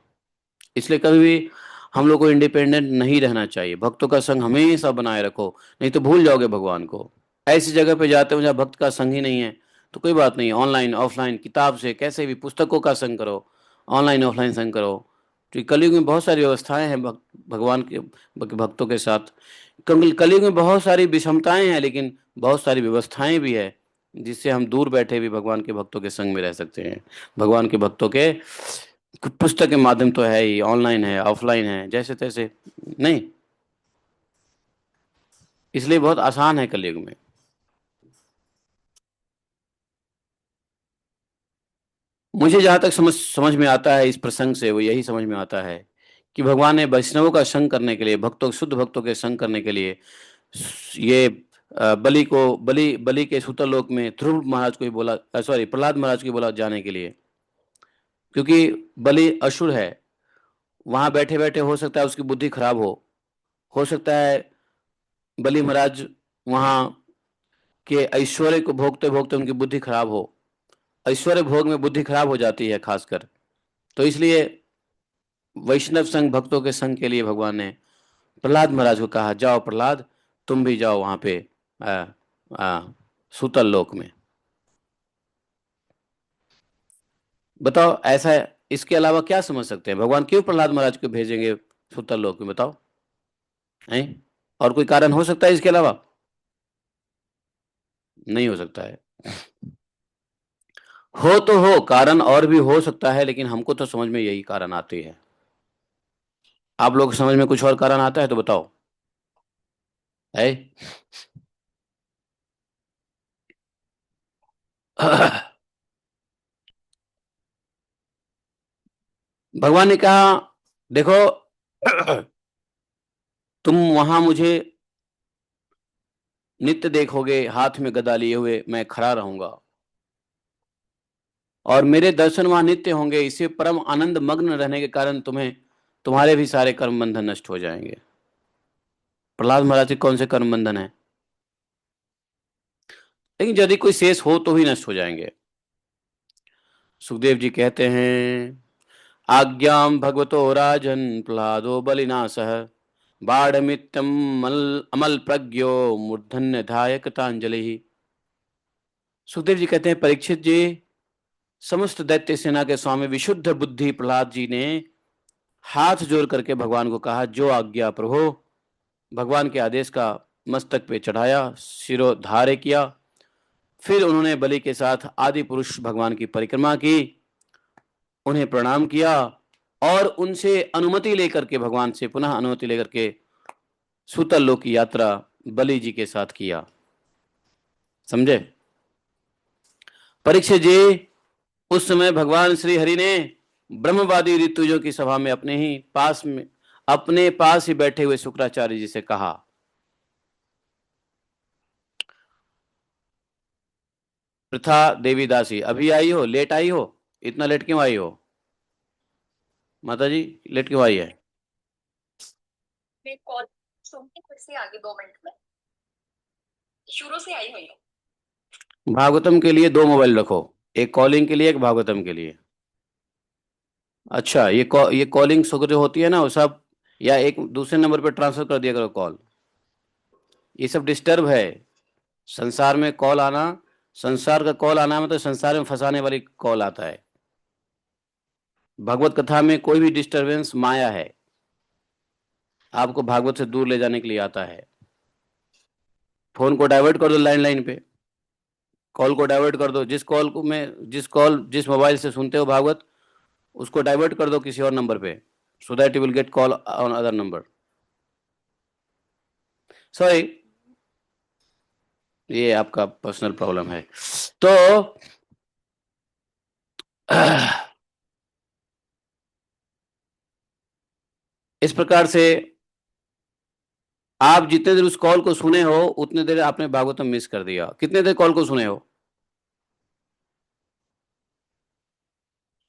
इसलिए कभी भी हम लोग को इंडिपेंडेंट नहीं रहना चाहिए, भक्तों का संग हमेशा बनाए रखो, नहीं तो भूल जाओगे भगवान को। ऐसी जगह पे जाते हो जहाँ भक्त का संग ही नहीं है, तो कोई बात नहीं, ऑनलाइन ऑफलाइन किताब से कैसे भी पुस्तकों का संग करो, ऑनलाइन ऑफलाइन संग करो। तो कलयुग में बहुत सारी व्यवस्थाएं हैं भगवान के भक्तों के साथ। कलयुग में बहुत सारी विषमताएं हैं, लेकिन बहुत सारी व्यवस्थाएं भी है, जिससे हम दूर बैठे भी भगवान के भक्तों के संग में रह सकते हैं। भगवान के भक्तों के पुस्तक के माध्यम तो है ही, ऑनलाइन है ऑफलाइन है, जैसे तैसे नहीं, इसलिए बहुत आसान है कलयुग में। मुझे जहाँ तक समझ समझ में आता है इस प्रसंग से, वो यही समझ में आता है कि भगवान ने वैष्णवों का संग करने के लिए, भक्तों शुद्ध भक्तों के संग करने के लिए ये बलि बलि के सूतरलोक में ध्रुव महाराज को ही बोला, सॉरी प्रहलाद महाराज को ही बोला जाने के लिए, क्योंकि बलि असुर है। वहां बैठे बैठे हो सकता है उसकी बुद्धि खराब हो सकता है बलि महाराज वहां के ऐश्वर्य को भोगते भोगते उनकी बुद्धि खराब हो। ऐश्वर्य भोग में बुद्धि खराब हो जाती है खासकर। तो इसलिए वैष्णव संघ भक्तों के संघ के लिए भगवान ने प्रहलाद महाराज को कहा, जाओ प्रहलाद तुम भी जाओ वहां पे आ, आ, सूतल लोक में। बताओ ऐसा, इसके अलावा क्या समझ सकते हैं, भगवान क्यों प्रहलाद महाराज को भेजेंगे सूतल लोक में, बताओ हैं? और कोई कारण हो सकता है इसके अलावा? नहीं हो सकता है। हो तो हो कारण, और भी हो सकता है, लेकिन हमको तो समझ में यही कारण आती है। आप लोग समझ में कुछ और कारण आता है तो बताओ है? भगवान ने कहा, देखो तुम वहां मुझे नित्य देखोगे, हाथ में गदा लिए हुए मैं खड़ा रहूंगा, और मेरे दर्शन वहां नित्य होंगे। इससे परम आनंद मग्न रहने के कारण तुम्हारे भी सारे कर्म बंधन नष्ट हो जाएंगे। प्रहलाद महाराज के कौन से कर्म बंधन है? लेकिन यदि कोई शेष हो तो ही नष्ट हो जाएंगे। सुखदेव जी कहते हैं, आज्ञाम भगवतो राजन प्रहलादो बलिनाशः बाढ़मित्यम अमल प्रज्ञो मूर्धन्य धाय कृतांजलि। सुखदेव जी कहते हैं, परीक्षित जी, समस्त दैत्य सेना के स्वामी विशुद्ध बुद्धि प्रहलाद जी ने हाथ जोड़ करके भगवान को कहा, जो आज्ञा प्रभु। भगवान के आदेश का मस्तक पे चढ़ाया, शिरोधार्य किया। फिर उन्होंने बलि के साथ आदि पुरुष भगवान की परिक्रमा की, उन्हें प्रणाम किया, और उनसे अनुमति लेकर के, भगवान से पुनः अनुमति लेकर के सूतल लोक की यात्रा बलि जी के साथ किया। समझे? परीक्षित जी, उस समय भगवान श्री हरि ने ब्रह्मवादी ऋतुजों की सभा में अपने पास ही बैठे हुए शुक्राचार्य जी से कहा, प्रथा देवी दासी, अभी आई हो? लेट आई हो? इतना लेट क्यों आई हो माता जी? लेट क्यों आई है? मैं कॉल सुन के फिर से आगे 2 मिनट में शुरू से आई हुई हूँ। भागवतम के लिए 2 मोबाइल रखो, एक कॉलिंग के लिए, एक भागवतम के लिए। अच्छा, ये कॉलिंग जो होती है ना वो सब, या एक दूसरे नंबर पे ट्रांसफर कर दिया करो कॉल। ये सब डिस्टर्ब है संसार में कॉल आना। संसार का कॉल आना मतलब संसार में फंसाने वाली कॉल आता है। भगवत कथा में कोई भी डिस्टरबेंस माया है, आपको भागवत से दूर ले जाने के लिए आता है। फोन को डाइवर्ट कर दो, लाइन लाइन पे कॉल को डाइवर्ट कर दो। जिस मोबाइल से सुनते हो भागवत, उसको डाइवर्ट कर दो किसी और नंबर पे, so that you will get call on other number. Sorry, ये आपका पर्सनल प्रॉब्लम है। तो इस प्रकार से आप जितने देर उस कॉल को सुने हो उतने देर आपने भागवतम मिस कर दिया। कितने देर कॉल को सुने हो?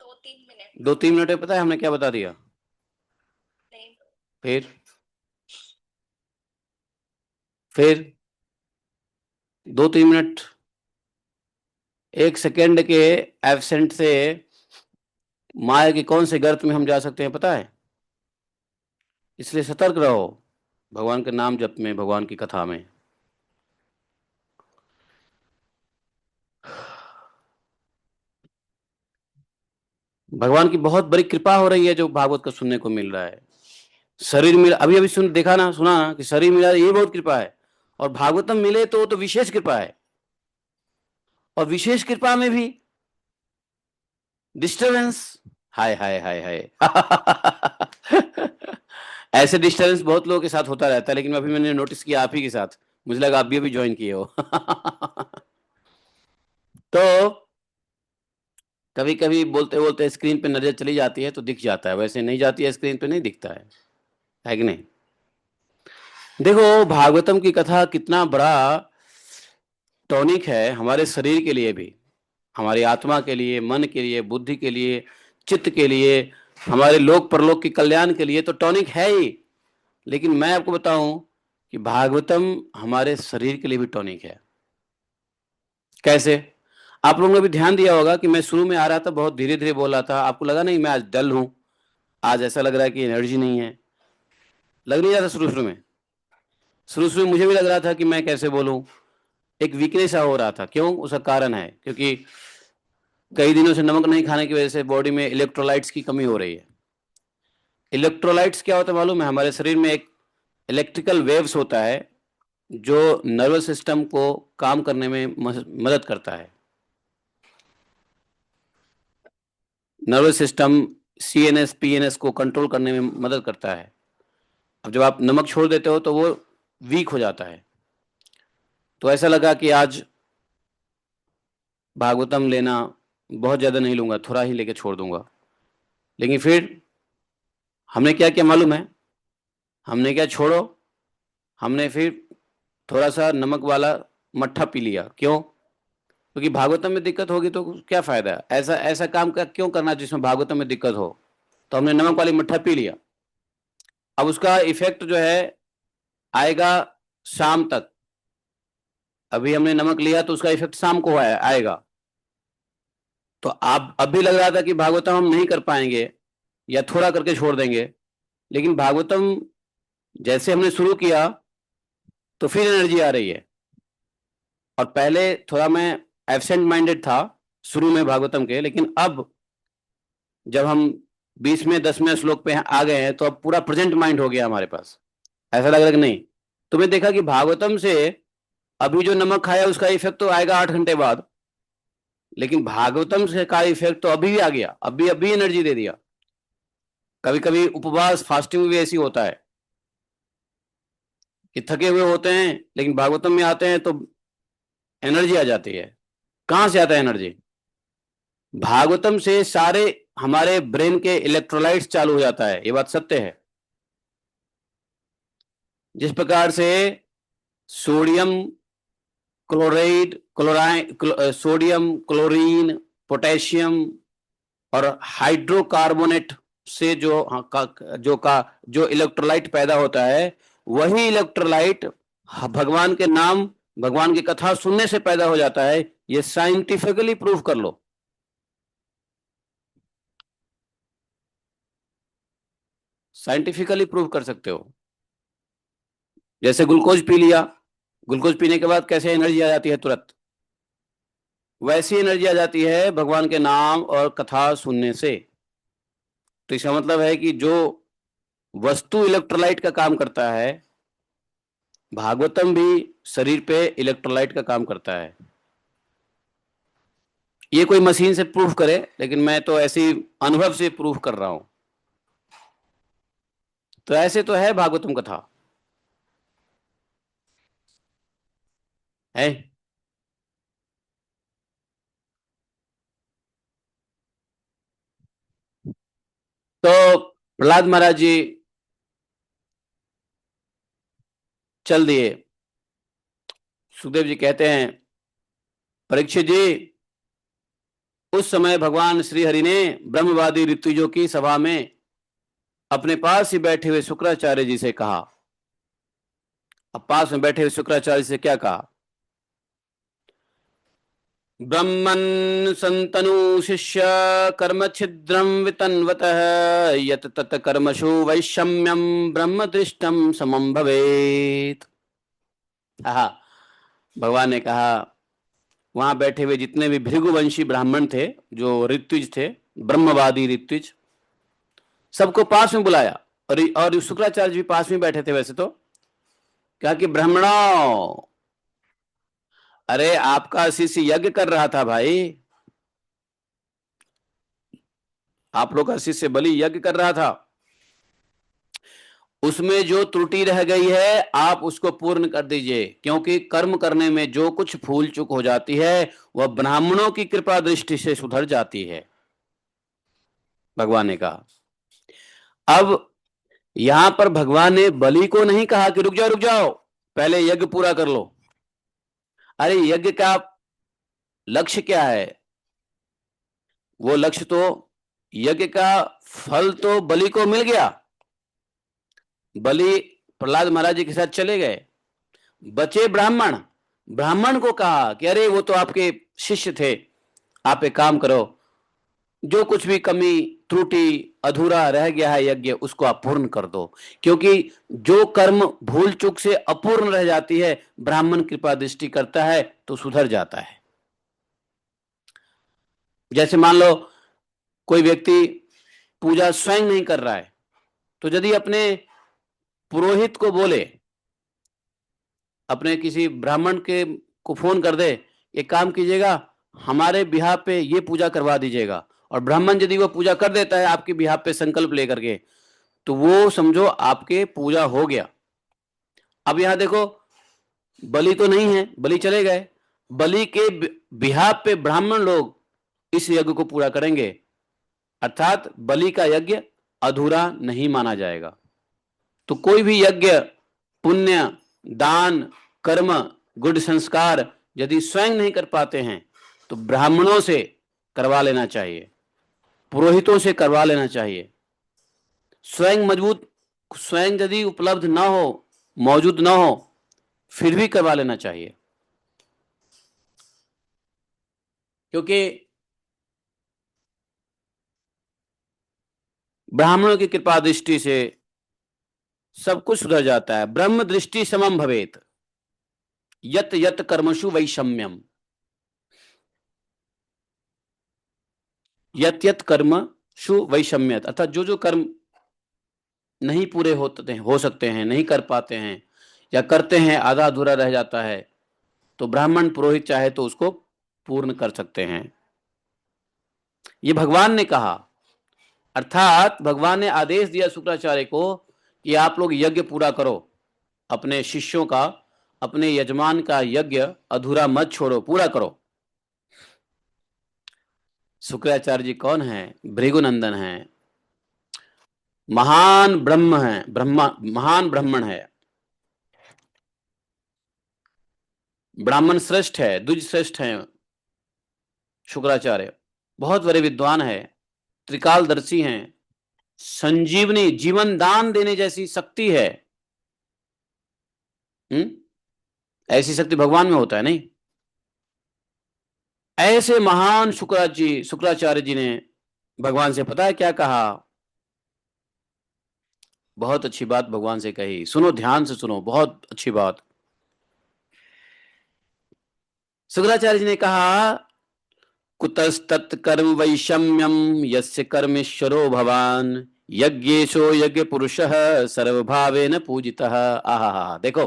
2-3 मिनट। 2-3 मिनट में पता है हमने क्या बता दिया? नहीं। फिर फिर 2-3 मिनट, 1 सेकेंड के एब्सेंट से माया के कौन से गर्त में हम जा सकते हैं पता है? इसलिए सतर्क रहो भगवान के नाम जप में, भगवान की कथा में। भगवान की बहुत बड़ी कृपा हो रही है जो भागवत का सुनने को मिल रहा है। शरीर मिला, अभी अभी देखा ना, सुना ना कि शरीर मिला, ये बहुत कृपा है। और भागवतम मिले तो विशेष कृपा है। और विशेष कृपा में भी डिस्टरबेंस, हाय हाय हाय हाय। ऐसे डिस्टरबेंस बहुत लोगों के साथ होता रहता है, लेकिन अभी मैंने नोटिस किया आप ही के साथ। मुझे लगा आप भी अभी ज्वाइन किए हो। तो कभी कभी बोलते बोलते स्क्रीन पे नजर चली जाती है तो दिख जाता है, वैसे नहीं जाती है स्क्रीन पे नहीं दिखता है कि नहीं? देखो भागवतम की कथा कितना बड़ा टॉनिक है हमारे शरीर के लिए भी, हमारी आत्मा के लिए, मन के लिए, बुद्धि के लिए, चित्त के लिए, हमारे लोक परलोक के कल्याण के लिए तो टॉनिक है ही। लेकिन मैं आपको बताऊं कि भागवतम हमारे शरीर के लिए भी टॉनिक है। कैसे? आप लोगों ने भी ध्यान दिया होगा कि मैं शुरू में आ रहा था, बहुत धीरे धीरे बोल रहा था। आपको लगा नहीं मैं आज डल हूं, आज ऐसा लग रहा है कि एनर्जी नहीं है? लग नहीं रहा था शुरू शुरू में? शुरू शुरू में मुझे भी लग रहा था कि मैं कैसे बोलूं, एक वीकनेस सा हो रहा था। क्यों? उसका कारण है क्योंकि कई दिनों से नमक नहीं खाने की वजह से बॉडी में इलेक्ट्रोलाइट्स की कमी हो रही है। इलेक्ट्रोलाइट्स क्या होता है मालूम है? हमारे शरीर में एक इलेक्ट्रिकल वेव्स होता है जो नर्वस सिस्टम को काम करने में मदद करता है। नर्वस सिस्टम सीएनएस पीएनएस को कंट्रोल करने में मदद करता है। अब जब आप नमक छोड़ देते हो तो वो वीक हो जाता है। तो ऐसा लगा कि आज भागवतम लेना बहुत ज़्यादा नहीं लूंगा, थोड़ा ही लेके छोड़ दूंगा। लेकिन फिर हमने क्या किया मालूम है? हमने क्या छोड़ो, हमने फिर थोड़ा सा नमक वाला मट्ठा पी लिया। क्यों? क्योंकि भागवतम में दिक्कत होगी तो क्या फायदा? ऐसा ऐसा काम क्यों करना जिसमें भागवतम में दिक्कत हो? तो हमने नमक वाली मट्ठा पी लिया। अब उसका इफेक्ट जो है आएगा शाम तक। अभी हमने नमक लिया तो उसका इफेक्ट शाम को आएगा। तो आप अब भी लग रहा था कि भागवतम हम नहीं कर पाएंगे या थोड़ा करके छोड़ देंगे। लेकिन भागवतम जैसे हमने शुरू किया तो फिर एनर्जी आ रही है। और पहले थोड़ा मैं एब्सेंट माइंडेड था शुरू में भागवतम के, लेकिन अब जब हम 20वें 10वें श्लोक पे आ गए हैं तो अब पूरा प्रेजेंट माइंड हो गया हमारे पास। ऐसा लग रहा है कि नहीं? तुमने देखा कि भागवतम से अभी जो नमक खाया उसका इफेक्ट तो आएगा 8 घंटे बाद, लेकिन भागवतम से का इफेक्ट तो अभी भी आ गया, अभी एनर्जी दे दिया। कभी कभी उपवास फास्टिंग भी ऐसी होता है कि थके हुए होते हैं लेकिन भागवतम में आते हैं तो एनर्जी आ जाती है। कहां से आता है एनर्जी? भागवतम से सारे हमारे ब्रेन के इलेक्ट्रोलाइट्स चालू हो जाता है, ये बात सत्य है। जिस प्रकार से sodium chloride sodium chlorine potassium और हाइड्रोकार्बोनेट से जो इलेक्ट्रोलाइट पैदा होता है, वही इलेक्ट्रोलाइट भगवान के नाम, भगवान की कथा सुनने से पैदा हो जाता है। ये साइंटिफिकली प्रूव कर लो। साइंटिफिकली प्रूव कर सकते हो। जैसे ग्लूकोज पी लिया, ग्लूकोज पीने के बाद कैसे एनर्जी आ जाती है तुरंत, वैसी एनर्जी आ जाती है भगवान के नाम और कथा सुनने से। तो इसका मतलब है कि जो वस्तु इलेक्ट्रोलाइट का काम करता है, भागवतम भी शरीर पे इलेक्ट्रोलाइट का काम करता है। ये कोई मशीन से प्रूफ करे, लेकिन मैं तो ऐसी अनुभव से प्रूफ कर रहा हूं। तो ऐसे तो है भागवतम कथा है। तो प्रहलाद महाराज जी चल दिए। सुखदेव जी कहते हैं, परीक्षित जी, उस समय भगवान श्री हरि ने ब्रह्मवादी ऋत्विजों की सभा में अपने पास ही बैठे हुए शुक्राचार्य जी से कहा। अब पास में बैठे हुए शुक्राचार्य से क्या कहा? ब्रह्मन् संतनु शिष्य कर्म छिद्रम वितन्वतः यत तत कर्मसु वैषम्यम ब्रह्म दृष्टम समम भवेत। भगवान ने कहा, वहां बैठे हुए जितने भी भृगुवंशी ब्राह्मण थे, जो ऋत्विज थे, ब्रह्मवादी ऋत्विज, सबको पास में बुलाया। और शुक्राचार्य भी पास में बैठे थे वैसे तो। कहा कि ब्राह्मणों, अरे आपका शिष्य यज्ञ कर रहा था भाई, आप लोग का शिष्य बलि यज्ञ कर रहा था, उसमें जो त्रुटि रह गई है आप उसको पूर्ण कर दीजिए, क्योंकि कर्म करने में जो कुछ भूल चूक हो जाती है वह ब्राह्मणों की कृपा दृष्टि से सुधर जाती है, भगवान ने कहा। अब यहां पर भगवान ने बलि को नहीं कहा कि रुक जाओ पहले यज्ञ पूरा कर लो। अरे यज्ञ का लक्ष्य क्या है? वो लक्ष्य तो, यज्ञ का फल तो बलि को मिल गया। बलि प्रहलाद महाराज जी के साथ चले गए, बचे ब्राह्मण। ब्राह्मण को कहा कि अरे वो तो आपके शिष्य थे, आप एक काम करो, जो कुछ भी कमी त्रुटि अधूरा रह गया है यज्ञ, उसको आप पूर्ण कर दो। क्योंकि जो कर्म भूल चूक से अपूर्ण रह जाती है, ब्राह्मण कृपा दृष्टि करता है तो सुधर जाता है। जैसे मान लो कोई व्यक्ति पूजा स्वयं नहीं कर रहा है, तो यदि अपने पुरोहित को बोले, अपने किसी ब्राह्मण के को फोन कर दे, एक काम कीजिएगा हमारे बिहार पे ये पूजा करवा दीजिएगा, और ब्राह्मण यदि वो पूजा कर देता है आपके बिहार पे संकल्प लेकर के, तो वो समझो आपके पूजा हो गया। अब यहां देखो, बलि तो नहीं है, बलि चले गए, बलि के बिहार पे ब्राह्मण लोग इस यज्ञ को पूरा करेंगे, अर्थात बलि का यज्ञ अधूरा नहीं माना जाएगा। तो कोई भी यज्ञ, पुण्य, दान, कर्म, गुड संस्कार यदि स्वयं नहीं कर पाते हैं तो ब्राह्मणों से करवा लेना चाहिए, पुरोहितों से करवा लेना चाहिए। स्वयं यदि उपलब्ध ना हो, मौजूद ना हो, फिर भी करवा लेना चाहिए। क्योंकि ब्राह्मणों की कृपा दृष्टि से सब कुछ सुधर जाता है। ब्रह्म दृष्टि समम भवेत यत यत कर्मसु वैषम्यम, यत यत कर्मसु वैषम्यत, अर्थात जो जो कर्म नहीं पूरे हो सकते हैं, नहीं कर पाते हैं, या करते हैं आधा अधूरा रह जाता है, तो ब्राह्मण पुरोहित चाहे तो उसको पूर्ण कर सकते हैं। ये भगवान ने कहा, अर्थात भगवान ने आदेश दिया शुक्राचार्य को कि आप लोग यज्ञ पूरा करो अपने शिष्यों का, अपने यजमान का यज्ञ अधूरा मत छोड़ो, पूरा करो। शुक्राचार्य जी कौन है? भृगुनंदन है, महान ब्रह्म है, महान ब्राह्मण है, ब्राह्मण श्रेष्ठ है, द्विज श्रेष्ठ है। शुक्राचार्य बहुत बड़े विद्वान है, त्रिकालदर्शी हैं, संजीवनी जीवन दान देने जैसी शक्ति है। ऐसी शक्ति भगवान में होता है नहीं? ऐसे महान शुक्राचार्य जी ने भगवान से पता है क्या कहा? बहुत अच्छी बात भगवान से कही, सुनो ध्यान से सुनो, बहुत अच्छी बात। शुक्राचार्य जी ने कहा, कुतस्तत्कर्म वैषम्यम यस्य कर्मेश्वरो भवान यज्ञेशो यज्ञ पुरुषः सर्वभावेन पूजितः। आहा, देखो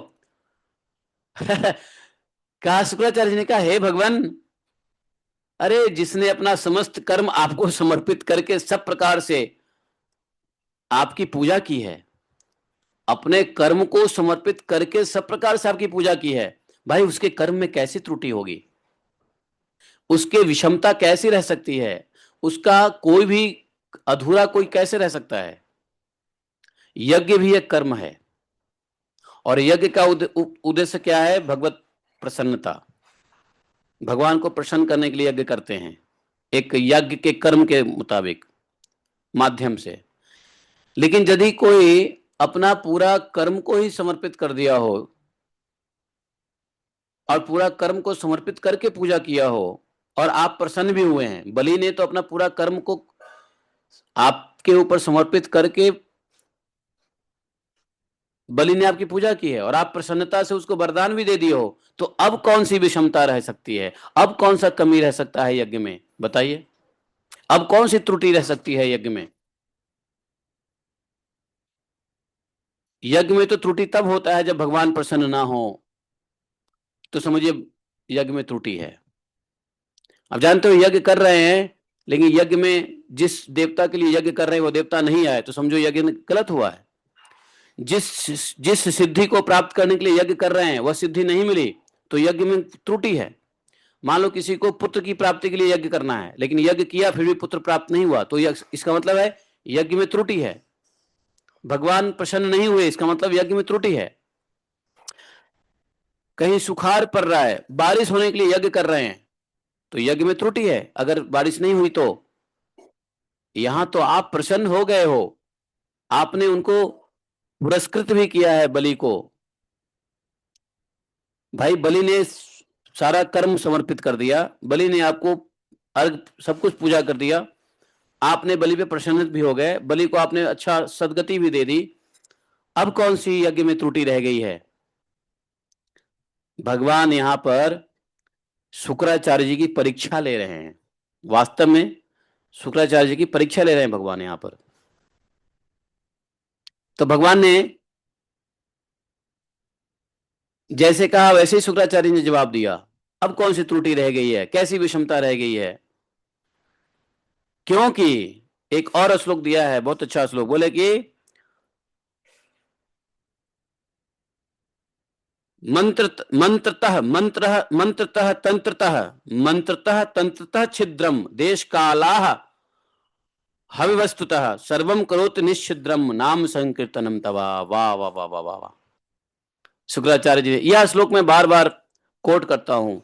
कहा शुक्राचार्य जी ने कहा, हे भगवान, अरे जिसने अपना समस्त कर्म आपको समर्पित करके सब प्रकार से आपकी पूजा की है, अपने कर्म को समर्पित करके सब प्रकार से आपकी पूजा की है, भाई उसके कर्म में कैसी त्रुटि होगी? उसके विषमता कैसी रह सकती है? उसका कोई भी अधूरा कोई कैसे रह सकता है? यज्ञ भी एक कर्म है, और यज्ञ का उद्देश्य क्या है? भगवत प्रसन्नता। भगवान को प्रसन्न करने के लिए यज्ञ करते हैं, एक यज्ञ के कर्म के मुताबिक माध्यम से। लेकिन यदि कोई अपना पूरा कर्म को ही समर्पित कर दिया हो और पूरा कर्म को समर्पित करके पूजा किया हो और आप प्रसन्न भी हुए हैं, बलि ने तो अपना पूरा कर्म को आपके ऊपर समर्पित करके बलि ने आपकी पूजा की है और आप प्रसन्नता से उसको वरदान भी दे दिए हो, तो अब कौन सी विषमता रह सकती है? अब कौन सा कमी रह सकता है यज्ञ में? बताइए, अब कौन सी त्रुटि रह सकती है यज्ञ में? यज्ञ में तो त्रुटि तब होता है जब भगवान प्रसन्न ना हो, तो समझिए यज्ञ में त्रुटि है। अब जानते हो यज्ञ कर रहे हैं, लेकिन यज्ञ में जिस देवता के लिए यज्ञ कर रहे हैं वो देवता नहीं आए, तो समझो यज्ञ गलत हुआ है। जिस सिद्धि को प्राप्त करने के लिए यज्ञ कर रहे हैं वह सिद्धि नहीं मिली, तो यज्ञ में त्रुटि है। मान लो किसी को पुत्र की प्राप्ति के लिए यज्ञ करना है, लेकिन यज्ञ किया फिर भी पुत्र प्राप्त नहीं हुआ, तो इसका मतलब है यज्ञ में त्रुटि है। भगवान प्रसन्न नहीं हुए, इसका मतलब यज्ञ में त्रुटि है। कहीं सुखाड़ पड़ रहा है, बारिश होने के लिए यज्ञ कर रहे हैं, तो यज्ञ में त्रुटि है अगर बारिश नहीं हुई तो। यहां तो आप प्रसन्न हो गए हो, आपने उनको पुरस्कृत भी किया है बलि को। भाई बलि ने सारा कर्म समर्पित कर दिया, बलि ने आपको अर्घ सब कुछ पूजा कर दिया, आपने बलि पे प्रसन्न भी हो गए, बलि को आपने अच्छा सदगति भी दे दी। अब कौन सी यज्ञ में त्रुटि रह गई है? भगवान यहां पर शुक्राचार्य जी की परीक्षा ले रहे हैं। वास्तव में शुक्राचार्य जी की परीक्षा ले रहे हैं भगवान यहां पर। तो भगवान ने जैसे कहा वैसे ही शुक्राचार्य ने जवाब दिया। अब कौन सी त्रुटि रह गई है, कैसी विषमता रह गई है? क्योंकि एक और श्लोक दिया है, बहुत अच्छा श्लोक, बोले कि मंत्रतः तंत्रतः छिद्रम देश कालाह हविवस्तुतः सर्वम करोति निश्चिद्रम नाम संकीर्तनम तवा। वाह वाह वाह वाह वाह। शुक्राचार्य जी यह श्लोक मैं बार बार कोट करता हूं,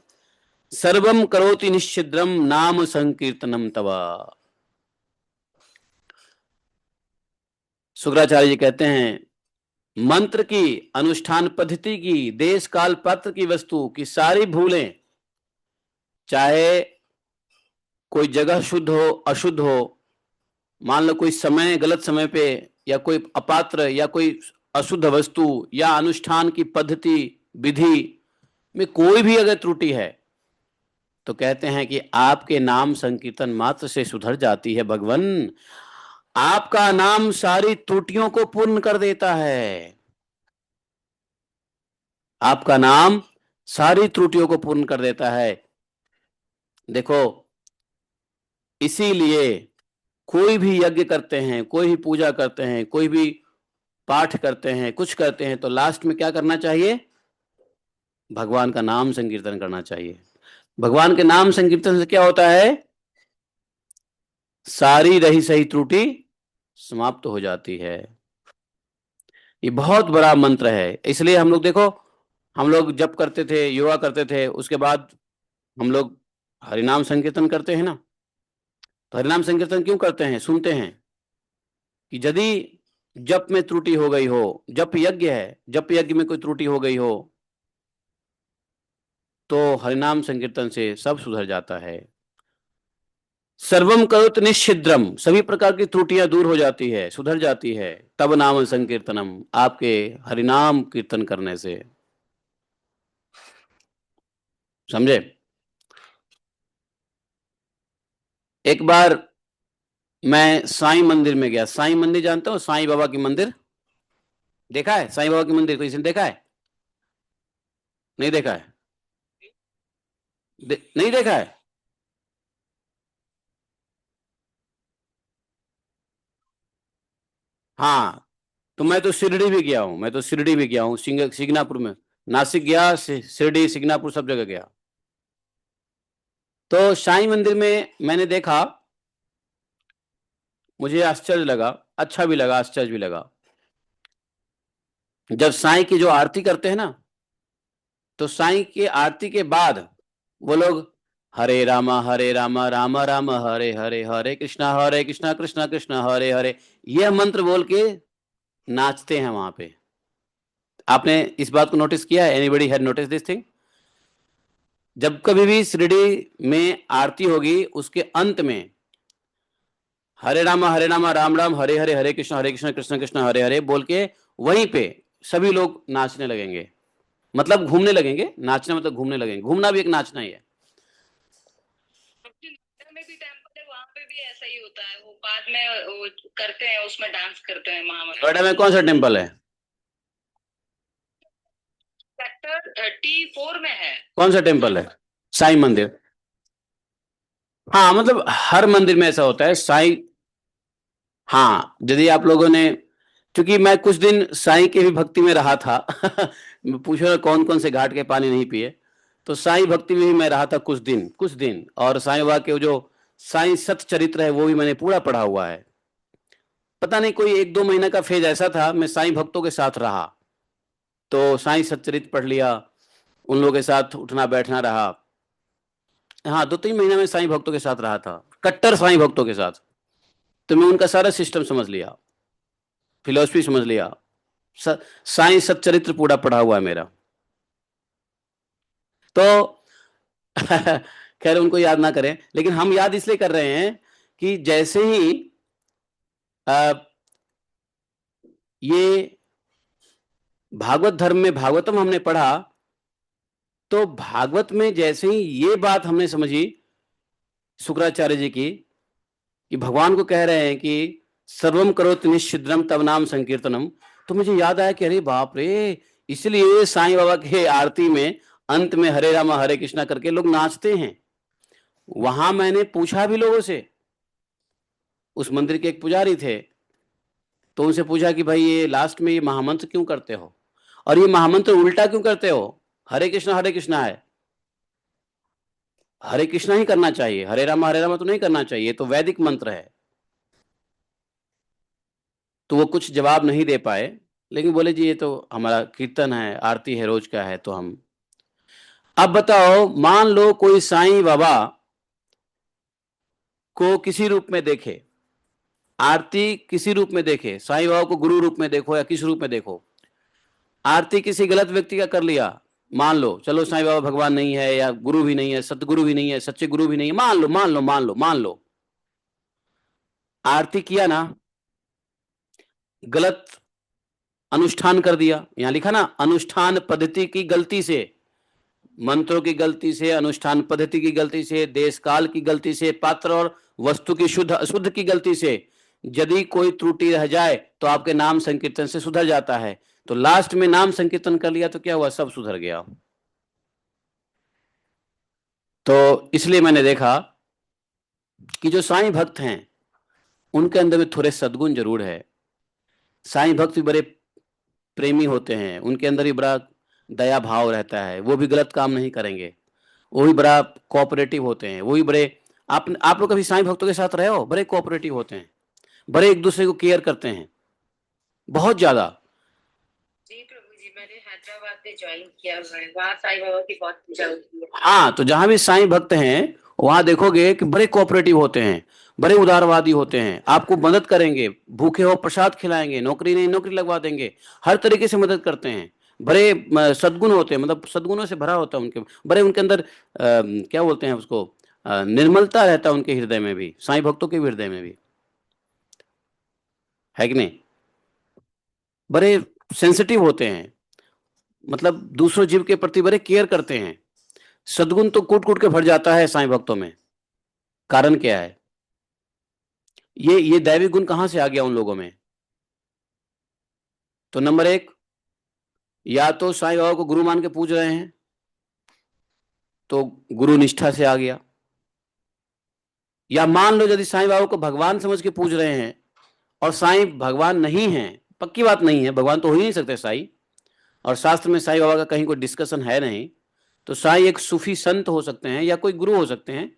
सर्वम करोति निश्चिद्रम नाम संकीर्तनम तवा। शुक्राचार्य जी कहते हैं मंत्र की, अनुष्ठान पद्धति की, देश काल पात्र की, वस्तु की सारी भूलें, चाहे कोई जगह शुद्ध हो अशुद्ध हो, मान लो कोई समय गलत समय पे, या कोई अपात्र या कोई अशुद्ध वस्तु, या अनुष्ठान की पद्धति विधि में कोई भी अगर त्रुटि है, तो कहते हैं कि आपके नाम संकीर्तन मात्र से सुधर जाती है। भगवान आपका नाम सारी त्रुटियों को पूर्ण कर देता है, आपका नाम सारी त्रुटियों को पूर्ण कर देता है। देखो इसीलिए कोई भी यज्ञ करते हैं, कोई भी पूजा करते हैं, कोई भी पाठ करते हैं, कुछ करते हैं, तो लास्ट में क्या करना चाहिए? भगवान का नाम संकीर्तन करना चाहिए। भगवान के नाम संकीर्तन से क्या होता है? सारी रही सही त्रुटि समाप्त हो जाती है। ये बहुत बड़ा मंत्र है। इसलिए हम लोग देखो, हम लोग जप करते थे, योगा करते थे, उसके बाद हम लोग हरिनाम संकीर्तन करते हैं ना। तो हरिनाम संकीर्तन क्यों करते हैं? सुनते हैं कि यदि जप में त्रुटि हो गई हो, जप यज्ञ है, जप यज्ञ में कोई त्रुटि हो गई हो, तो हरिनाम संकीर्तन से सब सुधर जाता है। सर्वम करोति निश्चिद्रम, सभी प्रकार की त्रुटियां दूर हो जाती है, सुधर जाती है। तब नाम संकीर्तनम, आपके हरिनाम कीर्तन करने से। समझे? एक बार मैं साईं मंदिर में गया। साईं मंदिर जानते हो? साईं बाबा की मंदिर देखा है? साईं बाबा की मंदिर किसी ने देखा है? नहीं देखा है? नहीं देखा है? हाँ, तो मैं तो शिरडी भी गया हूँ। मैं तो शिरडी भी गया हूँ, सिंगनापुर में। नासिक गया, शिरडी, सिंगनापुर, सब जगह गया। तो साईं मंदिर में मैंने देखा, मुझे आश्चर्य लगा, अच्छा भी लगा, आश्चर्य भी लगा। जब साईं की जो आरती करते हैं ना, तो साईं की आरती के बाद वो लोग हरे रामा रामा राम हरे हरे, हरे कृष्णा कृष्णा कृष्णा हरे हरे, यह मंत्र बोल के नाचते हैं वहां पे। आपने इस बात को नोटिस किया है? Anybody had notice this thing? जब कभी भी शिरडी में आरती होगी, उसके अंत में हरे रामा राम राम हरे हरे, हरे कृष्णा कृष्ण कृष्ण हरे हरे बोल के वहीं पे सभी लोग नाचने लगेंगे। मतलब घूमने लगेंगे। नाचना मतलब घूमने लगेंगे। घूमना भी एक नाचना ही है। में भी टेम्पल है, वहाँ पे भी ऐसा ही होता है। वो बाद में वो करते हैं, उसमें डांस करते हैं महामंत्र। नोएडा में कौन सा टेम्पल है? सेक्टर 34 में है। कौन सा टेम्पल है? साईं मंदिर। हाँ, मतलब हर मंदिर में ऐसा होता है। साईं, हाँ, यदि आप लोगों ने, क्योंकि मैं कुछ दिन साईं के भी भक्ति में रहा था पूछो ना कौन कौन से घाट के पानी नहीं पिए। तो साईं भक्ति में भी मैं रहा था कुछ दिन। और साईं बाबा के जो साईं सतचरित्र है वो भी मैंने पूरा पढ़ा हुआ है। पता नहीं, कोई 1-2 महीना का फेज ऐसा था, मैं साईं भक्तों के साथ रहा। तो साईं सच्चरित्र पढ़ लिया, उन लोगों के साथ उठना बैठना रहा। हाँ, 2-3 महीना में साईं भक्तों के साथ रहा था, कट्टर साईं भक्तों के साथ। तो मैं उनका सारा सिस्टम समझ लिया, फिलोसफी समझ लिया। साईं सच्चरित्र पूरा पढ़ा हुआ है मेरा। तो खैर उनको याद ना करें, लेकिन हम याद इसलिए कर रहे हैं कि जैसे ही आ, ये भागवत धर्म में भागवतम हमने पढ़ा, तो भागवत में जैसे ही ये बात हमने समझी शुक्राचार्य जी की, कि भगवान को कह रहे हैं कि सर्वम करोति निश्चिद्रम तव नाम संकीर्तनम, तो मुझे याद आया कि अरे बाप रे, इसलिए साईं बाबा के आरती में अंत में हरे रामा हरे कृष्णा करके लोग नाचते हैं। वहां मैंने पूछा भी लोगों से। उस मंदिर के एक पुजारी थे, तो उनसे पूछा कि भाई ये लास्ट में ये महामंत्र क्यों करते हो, और ये महामंत्र उल्टा क्यों करते हो? हरे कृष्णा है, हरे कृष्णा ही करना चाहिए, हरे रामा तो नहीं करना चाहिए, तो वैदिक मंत्र है। तो वो कुछ जवाब नहीं दे पाए, लेकिन बोले जी ये तो हमारा कीर्तन है, आरती है, रोज का है, तो हम। अब बताओ, मान लो कोई साईं बाबा को किसी रूप में देखे, आरती किसी रूप में देखे, साईं बाबा को गुरु रूप में देखो या किस रूप में देखो, आरती किसी गलत व्यक्ति का कर लिया, मान लो, चलो साईं बाबा भगवान नहीं है या गुरु भी नहीं है, सतगुरु भी नहीं है, सच्चे गुरु भी नहीं है, मान लो आरती किया ना, गलत अनुष्ठान कर दिया, यहां लिखा ना अनुष्ठान पद्धति की गलती से, मंत्रों की गलती से, अनुष्ठान पद्धति की गलती से, देश काल की गलती से, पात्र और वस्तु की शुद्ध अशुद्ध की गलती से यदि कोई त्रुटि रह जाए तो आपके नाम संकीर्तन से सुधर जाता है। तो लास्ट में नाम संकीर्तन कर लिया तो क्या हुआ? सब सुधर गया। तो इसलिए मैंने देखा कि जो साईं भक्त हैं उनके अंदर में थोड़े सद्गुण जरूर है। साईं भक्त भी बड़े प्रेमी होते हैं, उनके अंदर भी बड़ा दया भाव रहता है, वो भी गलत काम नहीं करेंगे, वो भी बड़ा कोऑपरेटिव होते हैं, वो भी बड़े, आप लोग कभी साईं भक्तों के साथ रहे हो, बड़े कोऑपरेटिव होते हैं, बड़े एक दूसरे को केयर करते हैं बहुत ज्यादा। जी प्रभु जी, मैंने हैदराबाद में ज्वाइन किया हुआ है, वहाँ साईं बाबा की बहुत पूजा होती है। हाँ, तो जहां भी साईं भक्त हैं वहां देखोगे कि बड़े कोऑपरेटिव होते हैं, बड़े उदारवादी होते हैं, आपको मदद करेंगे, भूखे हो प्रसाद खिलाएंगे, नौकरी नहीं नौकरी लगवा देंगे, हर तरीके से मदद करते हैं, बड़े सद्गुण होते हैं, मतलब सद्गुणों से भरा होता है उनके, बड़े उनके अंदर क्या बोलते हैं उसको, निर्मलता रहता है उनके हृदय में भी, साईं भक्तों के भी हृदय में भी, है कि नहीं, बड़े सेंसिटिव होते हैं, मतलब दूसरों जीव के प्रति बड़े केयर करते हैं। सद्गुण तो कूट कूट के भर जाता है साईं भक्तों में। कारण क्या है? ये दैवी गुण कहां से आ गया उन लोगों में? तो नंबर एक, या तो साईं बाबा को गुरु मान के पूज रहे हैं, तो गुरु निष्ठा से आ गया, या मान लो यदि साईं बाबा को भगवान समझ के पूज रहे हैं और साईं भगवान नहीं है, पक्की बात नहीं है, भगवान तो हो ही नहीं सकते साईं, और शास्त्र में साईं बाबा का कहीं कोई डिस्कशन है नहीं, तो साईं एक सूफी संत हो सकते हैं या कोई गुरु हो सकते हैं।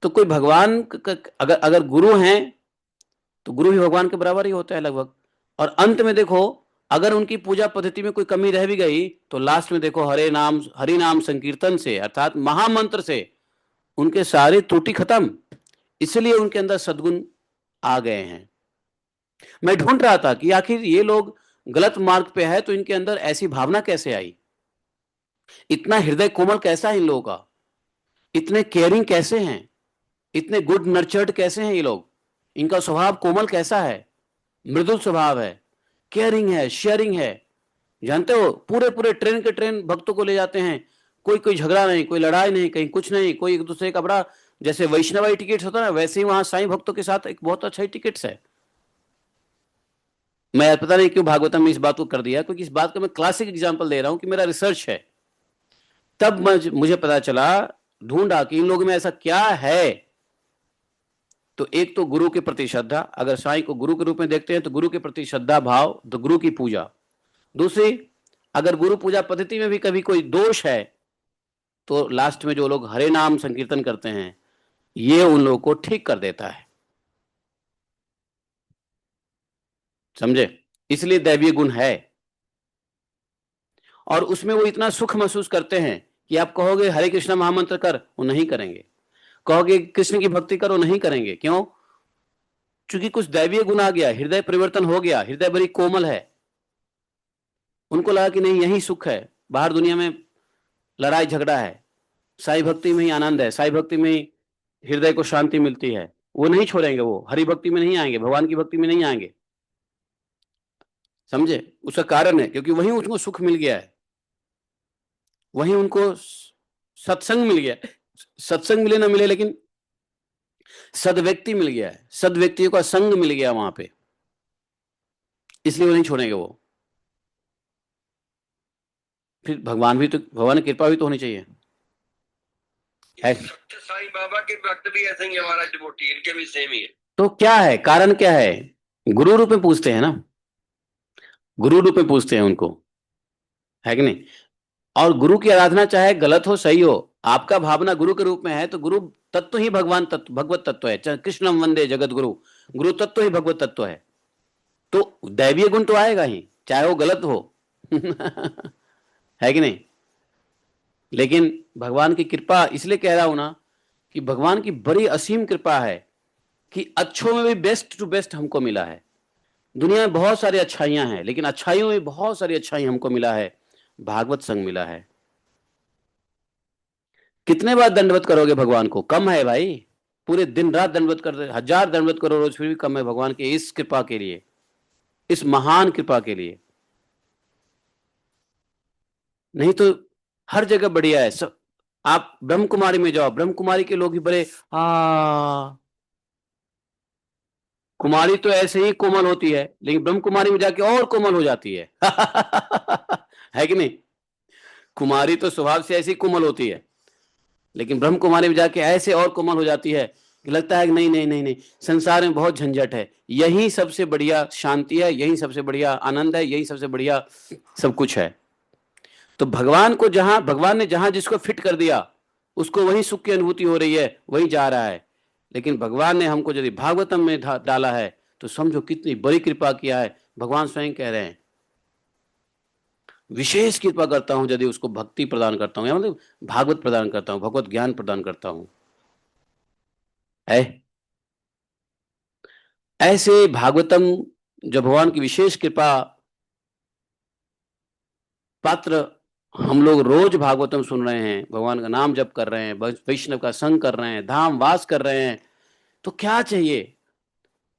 तो कोई भगवान अगर अगर गुरु हैं तो गुरु भी भगवान के बराबर ही होता है लगभग। और अंत में देखो, अगर उनकी पूजा पद्धति में कोई कमी रह भी गई तो लास्ट में देखो, हरि नाम संकीर्तन से अर्थात महामंत्र से उनके सारे त्रुटि खत्म, इसलिए उनके अंदर सद्गुण आ गए हैं। मैं ढूंढ रहा था कि आखिर ये लोग गलत मार्ग पे है तो इनके अंदर ऐसी भावना कैसे आई, इतना हृदय कोमल कैसा है इन लोगों का, इतने केयरिंग कैसे हैं, इतने गुड नर्चर्ड कैसे हैं ये लोग, इनका स्वभाव कोमल कैसा है, मृदुल स्वभाव है, केयरिंग है, शेयरिंग है। जानते हो, पूरे पूरे ट्रेन के ट्रेन भक्तों को ले जाते हैं, कोई कोई झगड़ा नहीं, कोई लड़ाई नहीं, कहीं कुछ नहीं, कोई एक दूसरे का बड़ा, जैसे वैष्णवाई टिकट्स होता है ना, वैसे ही वहां साईं भक्तों के साथ एक बहुत अच्छा ही टिकट्स है। मैं पता नहीं क्यों भागवतम में इस बात को कर दिया, क्योंकि इस बात का मैं क्लासिक एग्जांपल दे रहा हूं कि मेरा रिसर्च है। तब मुझे पता चला, ढूंढा कि इन लोगों में ऐसा क्या है। तो एक तो गुरु के प्रति श्रद्धा, अगर साईं को गुरु के रूप में देखते हैं तो गुरु के प्रति श्रद्धा भाव, तो गुरु की पूजा। दूसरी, अगर गुरु पूजा पद्धति में भी कभी कोई दोष है तो लास्ट में जो लोग हरे नाम संकीर्तन करते हैं ये उन लोगों को ठीक कर देता है। समझे? इसलिए दैवीय गुण है, और उसमें वो इतना सुख महसूस करते हैं कि आप कहोगे हरे कृष्णा महामंत्र कर, वो नहीं करेंगे, कहोगे कृष्ण की भक्ति करो, नहीं करेंगे। क्यों? क्योंकि कुछ दैवीय गुण आ गया, हृदय परिवर्तन हो गया, हृदय बड़ी कोमल है, उनको लगा कि नहीं यही सुख है, बाहर दुनिया में लड़ाई झगड़ा है, साई भक्ति में ही आनंद है, साई भक्ति में ही हृदय को शांति मिलती है। वो नहीं छोड़ेंगे, वो हरि भक्ति में नहीं आएंगे, भगवान की भक्ति में नहीं आएंगे। समझे? उसका कारण है क्योंकि वहीं उनको सुख मिल गया है, वहीं उनको सत्संग मिल गया। सत्संग मिले ना मिले, लेकिन सद व्यक्ति मिल गया है, सद व्यक्तियों का संग मिल गया वहां पे, इसलिए वो नहीं छोड़ेंगे वो। फिर भगवान भी तो, भगवान की कृपा भी तो होनी चाहिए, है? साईं बाबा के भक्त भी ऐसे ही, हमारा डिवोटी इनके भी सेम ही है। तो क्या है कारण, क्या है? गुरु रूप में पूछते हैं ना, गुरु रूप में पूछते हैं उनको, है कि नहीं? और गुरु की आराधना चाहे गलत हो सही हो, आपका भावना गुरु के रूप में है तो गुरु तत्व ही भगवान तत्व, भगवत तत्व है, चाहे कृष्णम वंदे जगत गुरु, गुरु तत्व ही भगवत तत्व है। तो दैवीय गुण तो आएगा ही चाहे वो गलत हो है कि नहीं? लेकिन भगवान की कृपा, इसलिए कह रहा हूं ना कि भगवान की बड़ी असीम कृपा है कि अच्छों में भी बेस्ट टू बेस्ट हमको मिला है। दुनिया में बहुत सारी अच्छाइयां हैं, लेकिन अच्छाइयों में बहुत सारी अच्छाई हमको मिला है, भागवत संग मिला है। कितने बार दंडवत करोगे भगवान को? कम है भाई, पूरे दिन रात दंडवत कर रहे, 1000 दंडवत करो रोज, फिर भी कम है भगवान के इस कृपा के लिए, इस महान कृपा के लिए। नहीं तो हर जगह बढ़िया है सब। आप ब्रह्म कुमारी में जाओ, ब्रह्म कुमारी के लोग ही बड़े, आ कुमारी तो ऐसे ही कोमल होती है, लेकिन ब्रह्म कुमारी में जाके और कोमल हो जाती है है कि नहीं? कुमारी तो स्वभाव से ऐसी कोमल होती है, लेकिन ब्रह्म कुमारी में जाके ऐसे और कोमल हो जाती है कि लगता है कि नहीं नहीं नहीं नहीं, संसार में बहुत झंझट है, यही सबसे बढ़िया शांति है, यही सबसे बढ़िया आनंद है, यही सबसे बढ़िया सब कुछ है। तो भगवान ने जहां जिसको फिट कर दिया उसको वही सुख की अनुभूति हो रही है, वही जा रहा है। लेकिन भगवान ने हमको यदि भागवतम में डाला है तो समझो कितनी बड़ी कृपा किया है। भगवान स्वयं कह रहे हैं विशेष कृपा करता हूं यदि उसको भक्ति प्रदान करता हूं, या मतलब भागवत प्रदान करता हूं, भगवत ज्ञान प्रदान करता हूं। है ऐसे भागवतम जो भगवान की विशेष कृपा पात्र, हम लोग रोज भागवतम सुन रहे हैं, भगवान का नाम जप कर रहे हैं, वैष्णव का संग कर रहे हैं, धाम वास कर रहे हैं, तो क्या चाहिए?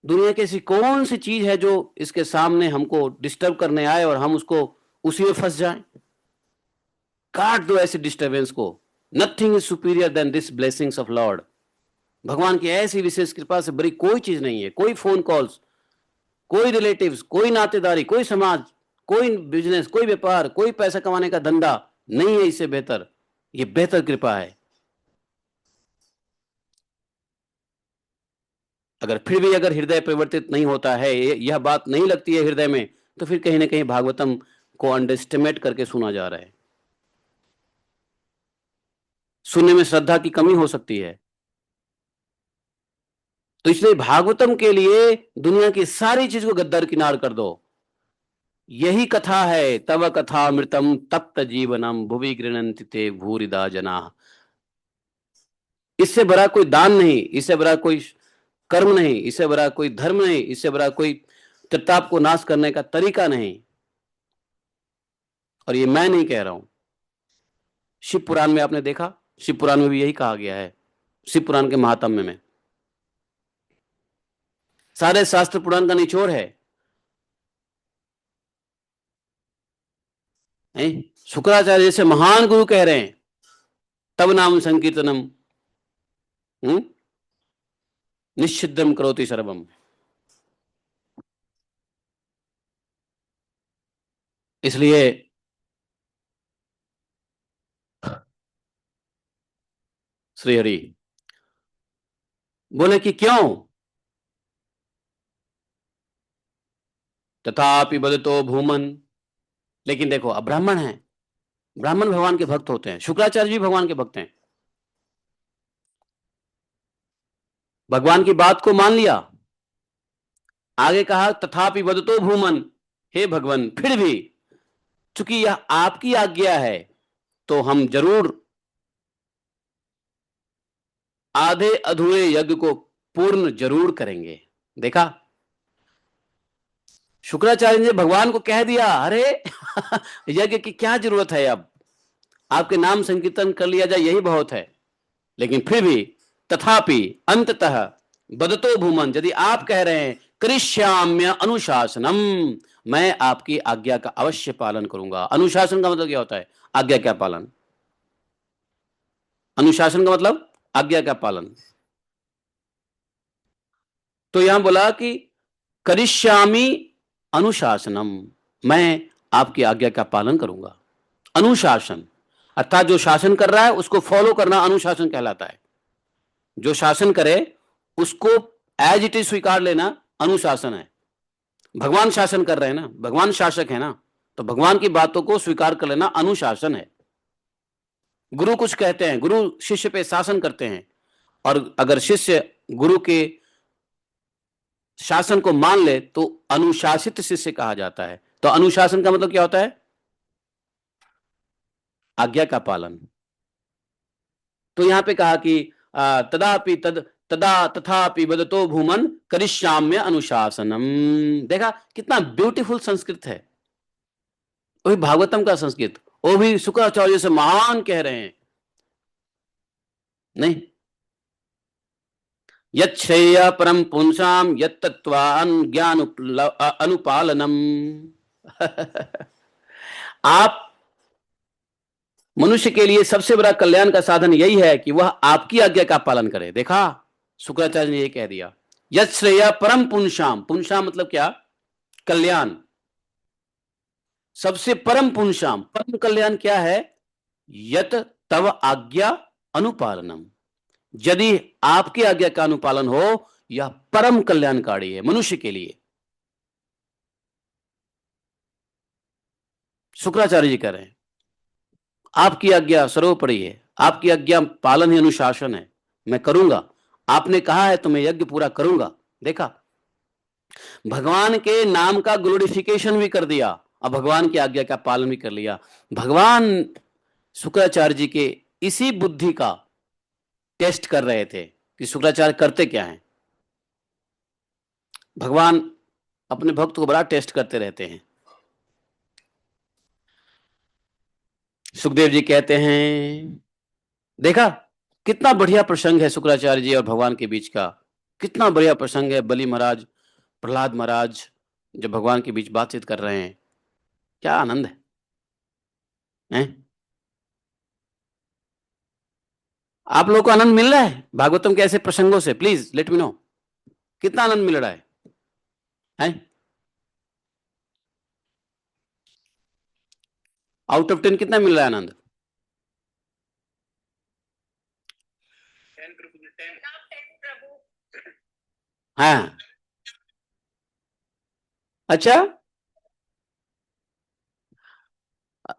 दुनिया की ऐसी कौन सी चीज है जो इसके सामने हमको डिस्टर्ब करने आए और हम उसको उसी में फंस जाएं? काट दो ऐसे डिस्टरबेंस को। Nothing is superior than this blessings of lord. भगवान की ऐसी विशेष कृपा से बड़ी कोई चीज नहीं है। कोई फोन कॉल्स, कोई रिलेटिव्स, कोई नातेदारी, कोई समाज, कोई बिजनेस, कोई व्यापार, कोई पैसा कमाने का धंधा नहीं है इससे बेहतर। ये बेहतर कृपा है। अगर फिर भी अगर हृदय परिवर्तित नहीं होता है, यह बात नहीं लगती है हृदय में, तो फिर कहीं ना कहीं भागवतम को अंडरएस्टिमेट करके सुना जा रहा है। सुनने में श्रद्धा की कमी हो सकती है। तो इसलिए भागवतम के लिए दुनिया की सारी चीज को गद्दार किनार कर दो। यही कथा है, तव कथा मृतम तप्त जीवनम भुवि गृणन्ति ते भूरिदा जना। इससे बड़ा कोई दान नहीं, इससे बड़ा कोई कर्म नहीं, इससे बड़ा कोई धर्म नहीं, इससे बड़ा कोई त्रिताप को नाश करने का तरीका नहीं। और ये मैं नहीं कह रहा हूं, शिव पुराण में आपने देखा, शिव पुराण में भी यही कहा गया है। शिव पुराण के महात्म्य में सारे शास्त्र पुराण का निचोड़ है। शुक्राचार्य जैसे महान गुरु कह रहे हैं तब नाम संकीर्तनम निश्चिद्रम करोति सर्वम। इसलिए श्री हरि बोले कि क्यों तथापि बदतो भूमन। लेकिन देखो अब ब्राह्मण है, ब्राह्मण भगवान के भक्त होते हैं, शुक्राचार्य भी भगवान के भक्त हैं, भगवान की बात को मान लिया। आगे कहा तथापि वदतो भूमन, हे भगवान फिर भी चूंकि यह आपकी आज्ञा है तो हम जरूर आधे अधूरे यज्ञ को पूर्ण जरूर करेंगे। देखा, शुक्राचार्य ने भगवान को कह दिया अरे यज्ञ की क्या जरूरत है, अब आपके नाम संकीर्तन कर लिया जाए यही बहुत है। लेकिन फिर भी तथापि अंततः बदतो भूमन, यदि आप कह रहे हैं करिष्याम्य अनुशासनम, मैं आपकी आज्ञा का अवश्य पालन करूंगा। अनुशासन का मतलब क्या होता है? आज्ञा का पालन। अनुशासन का मतलब आज्ञा का पालन। तो यहां बोला कि करिष्यामि अनुशासनम, मैं आपकी आज्ञा का पालन करूंगा। अनुशासन अर्थात जो शासन कर रहा है उसको फॉलो करना अनुशासन कहलाता है। जो शासन करे उसको एज इट इज स्वीकार लेना अनुशासन है। भगवान शासन कर रहे हैं ना, भगवान शासक है ना, तो भगवान की बातों को स्वीकार कर लेना अनुशासन है। गुरु कुछ कहते हैं, गुरु शिष्य पे शासन करते हैं, और अगर शिष्य गुरु के शासन को मान ले तो अनुशासित शिष्य कहा जाता है। तो अनुशासन का मतलब क्या होता है? आज्ञा का पालन। तो यहां पे कहा कि तदापि तदा तथापि वदतो भूमन करिष्याम्य अनुशासनम। देखा कितना ब्यूटीफुल संस्कृत है, वो भी भागवतम का संस्कृत, वो भी शुक्राचार्य से महान कह रहे हैं। नहीं, यच्छ्रेय परम पुंसाम यत्तत्वान ज्ञान अनुपालनम। आप मनुष्य के लिए सबसे बड़ा कल्याण का साधन यही है कि वह आपकी आज्ञा का पालन करे। देखा, शुक्राचार्य ने यह कह दिया यच्छ्रेय परम पुंसाम। पुंसाम मतलब क्या? कल्याण। सबसे परम पुंसाम, परम कल्याण क्या है? यत तव आज्ञा अनुपालनम। यदि आपकी आज्ञा का अनुपालन हो, यह परम कल्याणकारी है मनुष्य के लिए। शुक्राचार्य जी कह रहे हैं आपकी आज्ञा सर्वोपरि है, आपकी आज्ञा पालन ही अनुशासन है, मैं करूंगा, आपने कहा है तो मैं यज्ञ पूरा करूंगा। देखा, भगवान के नाम का ग्लोरिफिकेशन भी कर दिया, अब भगवान की आज्ञा का पालन भी कर लिया। भगवान शुक्राचार्य जी के इसी बुद्धि का टेस्ट कर रहे थे कि शुक्राचार्य करते क्या हैं। भगवान अपने भक्त को बड़ा टेस्ट करते रहते हैं। सुखदेव जी कहते हैं, देखा कितना बढ़िया प्रसंग है शुक्राचार्य जी और भगवान के बीच का, कितना बढ़िया प्रसंग है। बलि महाराज, प्रहलाद महाराज जब भगवान के बीच बातचीत कर रहे हैं, क्या आनंद है? आप लोगों को आनंद मिल रहा है भागवतम के ऐसे प्रसंगों से? प्लीज लेट मी नो, कितना आनंद मिल रहा है? आउट ऑफ 10 कितना मिल रहा है आनंद? 10 प्रभु। हाँ, अच्छा,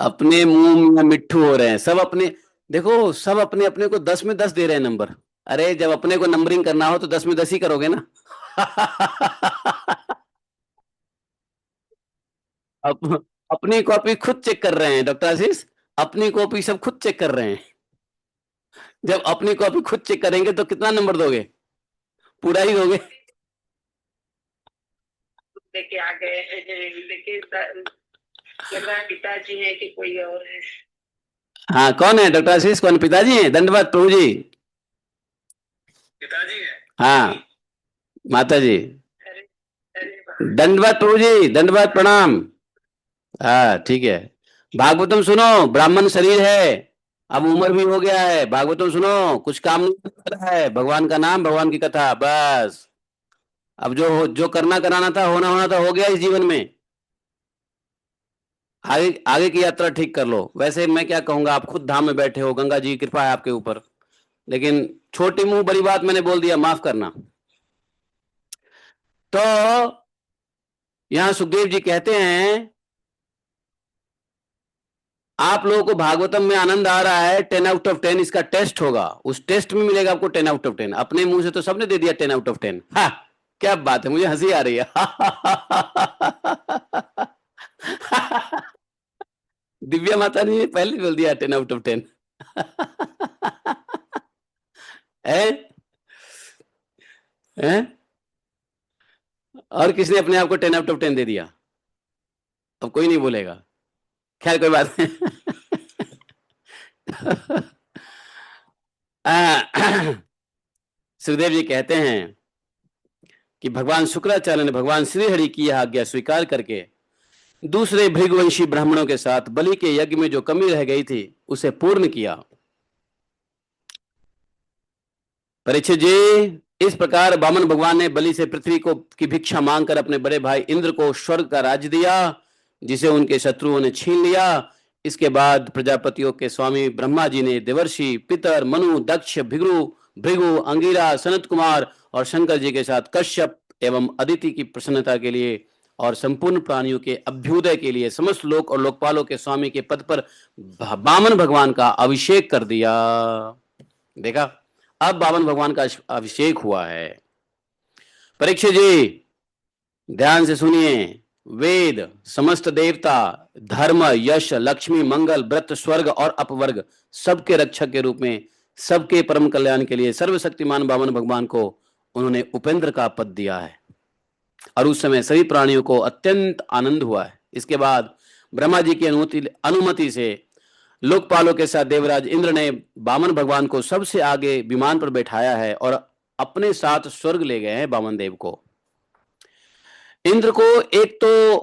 अपने मुंह में मिट्ठू हो रहे हैं सब अपने। देखो, सब अपने अपने को 10 में 10 दे रहे हैं नंबर। अरे जब अपने को नंबरिंग करना हो तो 10 में 10 ही करोगे ना। अपनी कॉपी खुद चेक कर रहे हैं डॉक्टर आशीष, अपनी कॉपी सब खुद चेक कर रहे हैं। जब अपनी कॉपी खुद चेक करेंगे तो कितना नंबर दोगे? पूरा ही दोगे। लेके आ गए लेके लग रहा है पिताजी है कि कोई और है। हाँ, कौन है डॉक्टर आशीष? कौन पिताजी हैं? दंडवत प्रभु जी। पिताजी है। हाँ, माता जी। अरे अरे दंडवत प्रभु जी, दंडवत प्रणाम। हाँ ठीक है। भागवतम सुनो, ब्राह्मण शरीर है, अब उम्र भी हो गया है। भागवतम सुनो, कुछ काम नहीं कर रहा है, भगवान का नाम, भगवान की कथा, बस। अब जो करना कराना था, होना होना था, हो गया इस जीवन में। आगे आगे की यात्रा ठीक कर लो। वैसे मैं क्या कहूंगा, आप खुद धाम में बैठे हो, गंगा जी की कृपा है आपके ऊपर, लेकिन छोटी मुंह बड़ी बात मैंने बोल दिया, माफ करना। तो यहां सुखदेव जी कहते हैं, आप लोगों को भागवतम में आनंद आ रहा है, 10 आउट ऑफ 10 इसका टेस्ट होगा, उस टेस्ट में मिलेगा आपको 10 आउट ऑफ 10। अपने मुंह से तो सबने दे दिया 10 आउट ऑफ 10। हाँ, क्या बात है, मुझे हंसी आ रही है। दिव्या माता ने पहले बोल दिया 10 आउट ऑफ 10। है? और किसने अपने आप को 10 आउट ऑफ 10 दे दिया? अब कोई नहीं बोलेगा, खैर कोई बात नहीं। सुखदेव जी कहते हैं कि भगवान शुक्राचार्य ने भगवान श्रीहरि की यह आज्ञा स्वीकार करके दूसरे भृगवंशी ब्राह्मणों के साथ बलि के यज्ञ में जो कमी रह गई थी उसे पूर्ण किया। परीक्षित जी, इस प्रकार वामन भगवान ने बलि से पृथ्वी को की भिक्षा मांगकर अपने बड़े भाई इंद्र को स्वर्ग का राज्य दिया, जिसे उनके शत्रुओं ने छीन लिया। इसके बाद प्रजापतियों के स्वामी ब्रह्मा जी ने देवर्षि, पितर, मनु, दक्ष, भृगु, अंगिरा, सनत कुमार और शंकर जी के साथ कश्यप एवं अदिति की प्रसन्नता के लिए और संपूर्ण प्राणियों के अभ्युदय के लिए समस्त लोक और लोकपालों के स्वामी के पद पर वामन भगवान का अभिषेक कर दिया। देखा, अब वामन भगवान का अभिषेक हुआ है। परीक्षित जी ध्यान से सुनिए, वेद, समस्त देवता, धर्म, यश, लक्ष्मी, मंगल, व्रत, स्वर्ग और अपवर्ग सबके रक्षक के रूप में सबके परम कल्याण के लिए सर्वशक्तिमान वामन भगवान को उन्होंने उपेंद्र का पद दिया है और उस समय सभी प्राणियों को अत्यंत आनंद हुआ है। इसके बाद ब्रह्मा जी की अनुमति से लोकपालों के साथ देवराज इंद्र ने वामन भगवान को सबसे आगे विमान पर बैठाया है और अपने साथ स्वर्ग ले गए हैं वामन देव को। इंद्र को एक तो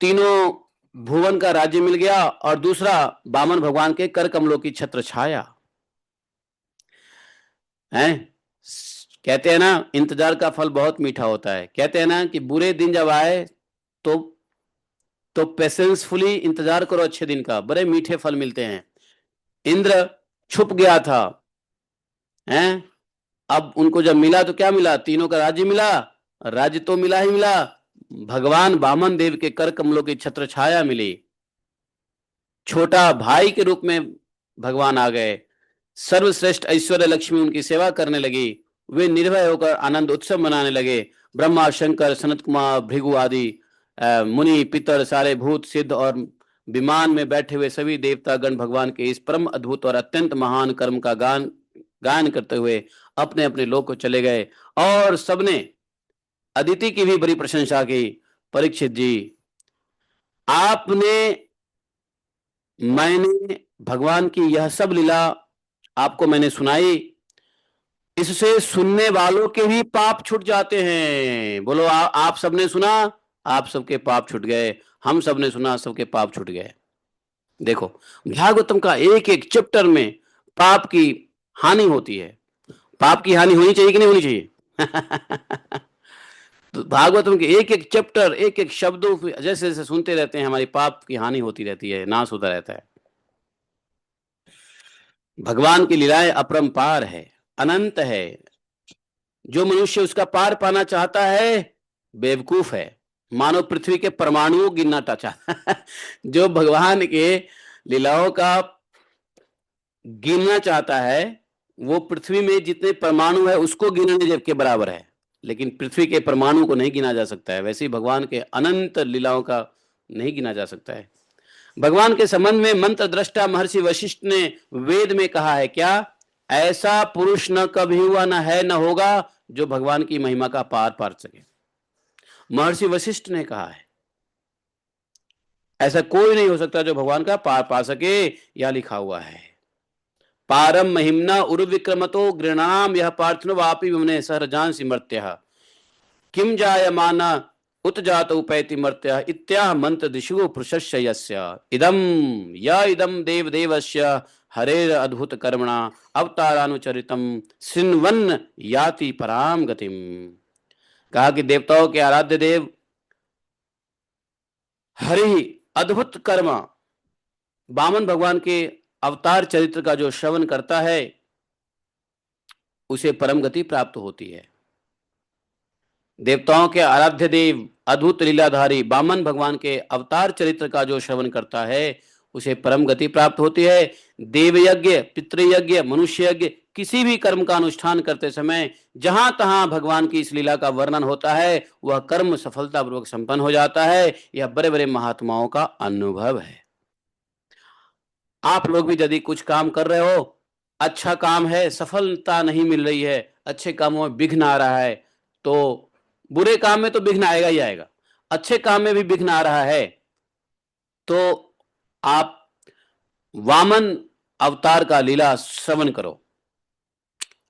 तीनों भुवन का राज्य मिल गया और दूसरा वामन भगवान के कर कमलों की छत्र छाया है। कहते हैं ना, इंतजार का फल बहुत मीठा होता है। कहते हैं ना कि बुरे दिन जब आए तो पेशेंसफुली इंतजार करो अच्छे दिन का, बड़े मीठे फल मिलते हैं। इंद्र छुप गया था, हैं? अब उनको जब मिला तो क्या मिला? तीनों का राज्य मिला। राज्य तो मिला ही मिला, भगवान वामन देव के कर कमलों की छत्र छाया मिली। छोटा भाई के रूप में भगवान आ गए, सर्वश्रेष्ठ ऐश्वर्य लक्ष्मी उनकी सेवा करने लगी, वे निर्भय होकर आनंद उत्सव मनाने लगे। ब्रह्मा, शंकर, सनत कुमार, भृगु आदि मुनि, पितर, सारे भूत, सिद्ध और विमान में बैठे हुए सभी देवता गण भगवान के इस परम अद्भुत और अत्यंत महान कर्म का गान करते हुए अपने अपने लोक को चले गए। और सबने अदिति की भी बड़ी प्रशंसा की। परीक्षित जी, मैंने भगवान की यह सब लीला आपको मैंने सुनाई, इससे सुनने वालों के भी पाप छूट जाते हैं। बोलो, आप सबने सुना, आप सबके पाप छूट गए, हम सबने सुना, सबके पाप छूट गए। देखो, भागवतम का एक एक चैप्टर में पाप की हानि होती है। पाप की हानि होनी चाहिए कि नहीं होनी चाहिए? तो भागवतम के एक एक चैप्टर, एक एक शब्दों जैसे जैसे सुनते रहते हैं, हमारी पाप की हानि होती रहती है, नाश होता रहता है। भगवान की लीलाएं अपरंपार है, अनंत है। जो मनुष्य उसका पार पाना चाहता है बेवकूफ है, मानो पृथ्वी के परमाणुओं गिनना चाहता है। जो भगवान के लीलाओं का गिनना चाहता है वो पृथ्वी में जितने परमाणु है उसको गिनने के बराबर है, लेकिन पृथ्वी के परमाणु को नहीं गिना जा सकता है। वैसे ही भगवान के अनंत लीलाओं का नहीं गिना जा सकता है। भगवान के संबंध में मंत्र दृष्टा महर्षि वशिष्ठ ने वेद में कहा है क्या? ऐसा पुरुष न कभी हुआ, न है, न होगा जो भगवान की महिमा का पार पा सके। महर्षि वशिष्ठ ने कहा है, ऐसा कोई नहीं हो सकता जो भगवान का पार पा सके। यह लिखा हुआ है, पारम महिमना उर्विक्रमतो गृणाम यह पार्थिनो वापि विमने सहरजान सिमर्त्यः किम जायमाना उत जात उपैति मर्त्यः इत्याह मंत्र दिशु पुरुषस्य यस्य इदम या इदम देव देवस्य हरेर अद्भुत कर्मणा अवतारानुचरितम सिन्वन् याति पराम गतिम। कहा कि देवताओं के आराध्य देव हरि अद्भुत कर्म, वामन भगवान के अवतार चरित्र का जो श्रवण करता है उसे परम गति प्राप्त होती है। देवताओं के आराध्य देव अद्भुत लीलाधारी वामन भगवान के अवतार चरित्र का जो श्रवण करता है उसे परम गति प्राप्त होती है। देवयज्ञ, पितृयज्ञ, मनुष्य यज्ञ, किसी भी कर्म का अनुष्ठान करते समय जहां तहां भगवान की इस लीला का वर्णन होता है वह कर्म सफलतापूर्वक संपन्न हो जाता है। यह बड़े बड़े महात्माओं का अनुभव है। आप लोग भी यदि कुछ काम कर रहे हो, अच्छा काम है, सफलता नहीं मिल रही है, अच्छे कामों में विघ्न आ रहा है, तो बुरे काम में तो विघ्न आएगा ही आएगा, अच्छे काम में भी विघ्न आ रहा है, तो आप वामन अवतार का लीला श्रवण करो।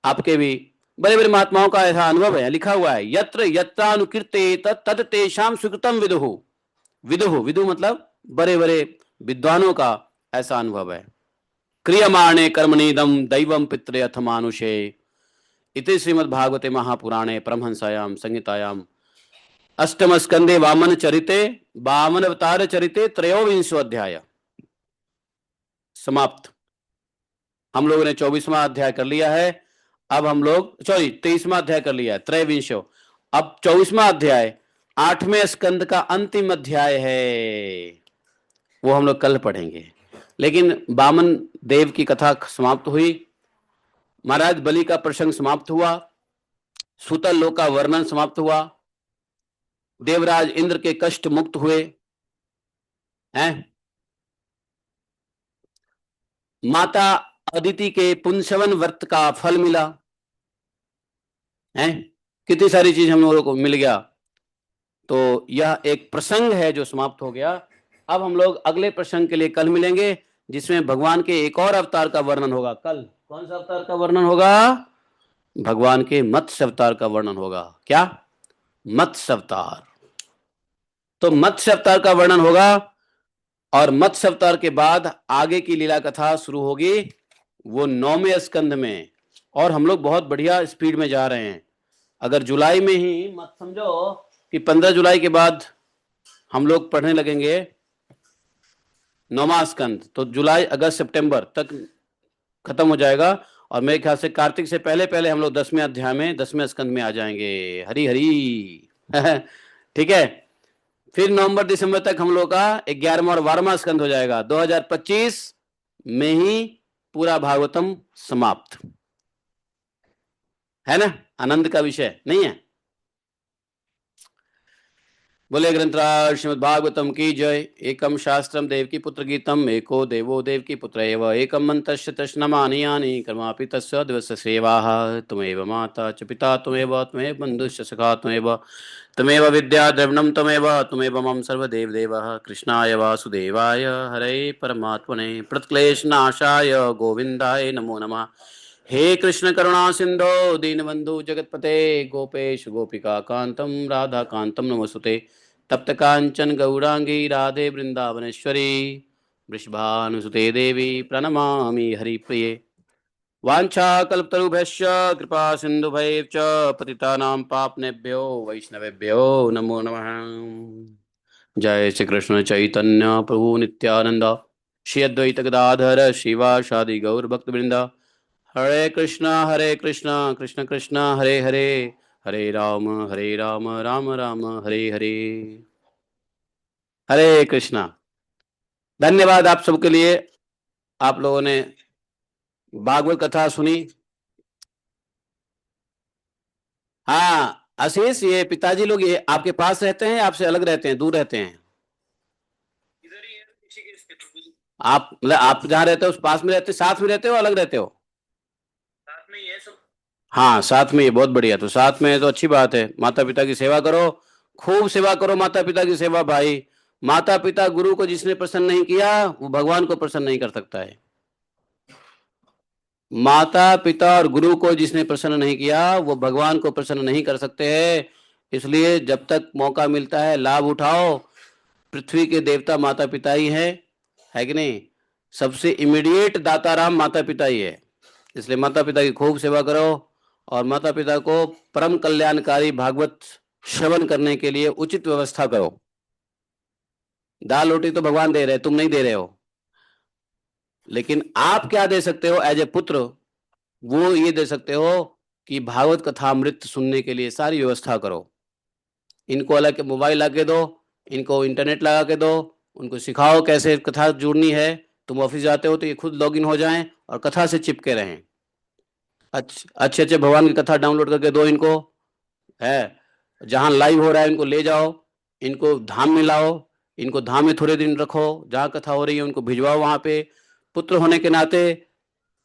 आपके भी बड़े बड़े महात्माओं का ऐसा अनुभव है, लिखा हुआ है, यत्र यत्रानुकीर्तेत तद तेषां सुकृतम विदुः। विदुः मतलब बड़े बड़े विद्वानों का ऐसा अनुभव है। क्रियमाणे कर्मणीदम दैवम पितरे अथ मानुषे इति श्रीमद्भागवते महापुराणे परमहंसायां संहितायां अष्टम स्कंदे वामन चरिते वामन अवतार चरिते त्रयोविंशो अध्याय समाप्त। हम लोगों ने 24वां अध्याय कर लिया है। अब हम लोग 23वां अध्याय कर लिया है, त्रयोविंशो। अब 24वां अध्याय 8वें स्कंद का अंतिम अध्याय है, वो हम लोग कल पढ़ेंगे। लेकिन वामन देव की कथा समाप्त हुई, महाराज बलि का प्रसंग समाप्त हुआ, सूतल लोक का वर्णन समाप्त हुआ, देवराज इंद्र के कष्ट मुक्त हुए हैं, माता अदिति के पुंसवन व्रत का फल मिला है, कितनी सारी चीज हम लोगों को मिल गया। तो यह एक प्रसंग है जो समाप्त हो गया। अब हम लोग अगले प्रसंग के लिए कल मिलेंगे, जिसमें भगवान के एक और अवतार का वर्णन होगा। कल कौन सा अवतार का वर्णन होगा? भगवान के मत्स्य अवतार का वर्णन होगा। क्या? मत्स्य अवतार। तो मत्स्य अवतार का वर्णन होगा, और मत्स्य अवतार के बाद आगे की लीला कथा शुरू होगी वो 9वें स्कंध में। और हम लोग बहुत बढ़िया स्पीड में जा रहे हैं। अगर जुलाई में ही मत समझो कि 15 जुलाई के बाद हम लोग पढ़ने लगेंगे 9वां स्कंद, तो जुलाई अगस्त सितंबर तक खत्म हो जाएगा। और मेरे ख्याल से कार्तिक से पहले पहले हम लोग 10वें अध्याय में 10वें स्कंद में आ जाएंगे। हरी हरी। ठीक है, फिर नवंबर दिसंबर तक हम लोग का 11वां और 12वां स्कंद हो जाएगा। 2025 में ही पूरा भागवतम समाप्त है ना। आनंद का विषय नहीं है। बोले ग्रंथराज श्रीमद् भागवतम की जय। एकम शास्त्रम देवकी पुत्र गीतम एको देवो देवकी पुत्र एव एकम मंतस्य तस्नमानि यानि कर्मापि तस्य दिवस सेवाः त्वमेव माता च पिता त्वमेव त्वमेव बन्धुश्च सखा त्वमेव विद्या द्रविणं त्वमेव मम सर्वदेव देवः कृष्णाय वासुदेवाय हरे परमात्मने प्रणतक्लेशनाशाय गोविन्दाय नमो नमः। हे कृष्ण करुणा सिंधो दीनबंधु जगतपते गोपेश गोपिका कांतम राधा कांतम नमस्तुते तप्त कांचन गौरांगी राधे वृंदावनेश्वरी वृषभानुसुते देवी प्रणमामि हरिप्रिये। वाञ्छाकल्पतरुभ्यश्च कृपा सिन्धुभैश्च पतितानां पापनेभ्यो वैष्णवेभ्यो नमो नमः। जय श्री कृष्ण चैतन्य प्रभु नित्यानंद श्री अद्वैत गदाधर शिवासादि गौर भक्तवृंद। हरे कृष्णा कृष्ण कृष्ण हरे हरे हरे राम राम राम हरे हरे। हरे कृष्णा। धन्यवाद आप सबके लिए। आप लोगों ने भागवत कथा सुनी। हाँ आशीष, ये पिताजी लोग ये आपके पास रहते हैं, आपसे अलग रहते हैं, दूर रहते हैं? इधर ही है ऋषिकेश के। आप मतलब आप जहाँ रहते हो उस पास में रहते, साथ में रहते हो, अलग रहते हो? साथ में ही है सब। हाँ साथ में, ये बहुत बढ़िया। तो साथ में है तो अच्छी बात है। माता पिता की सेवा करो, खूब सेवा करो माता पिता की सेवा भाई। माता पिता गुरु को जिसने प्रसन्न नहीं किया वो भगवान को प्रसन्न नहीं कर सकता है। माता पिता और गुरु को जिसने प्रसन्न नहीं किया वो भगवान को प्रसन्न नहीं कर सकते हैं। इसलिए जब तक मौका मिलता है लाभ उठाओ। पृथ्वी के देवता माता पिता ही है कि नहीं? सबसे इमीडिएट दाताराम माता पिता ही है। इसलिए माता पिता की खूब सेवा करो और माता पिता को परम कल्याणकारी भागवत श्रवण करने के लिए उचित व्यवस्था करो। दाल रोटी तो भगवान दे रहे, तुम नहीं दे रहे हो, लेकिन आप क्या दे सकते हो एज ए पुत्र? वो ये दे सकते हो कि भागवत कथामृत सुनने के लिए सारी व्यवस्था करो। इनको अलग मोबाइल ला के दो, इनको इंटरनेट लगा के दो, उनको सिखाओ कैसे कथा जुड़नी है। तुम ऑफिस जाते हो तो ये खुद लॉगिन हो जाएं और कथा से चिपके रहें। अच्छे अच्छे भगवान की कथा डाउनलोड करके दो इनको, है जहाँ लाइव हो रहा है इनको ले जाओ, इनको धाम में लाओ, इनको धाम में थोड़े दिन रखो, जहाँ कथा हो रही है उनको भिजवाओ वहाँ पे। पुत्र होने के नाते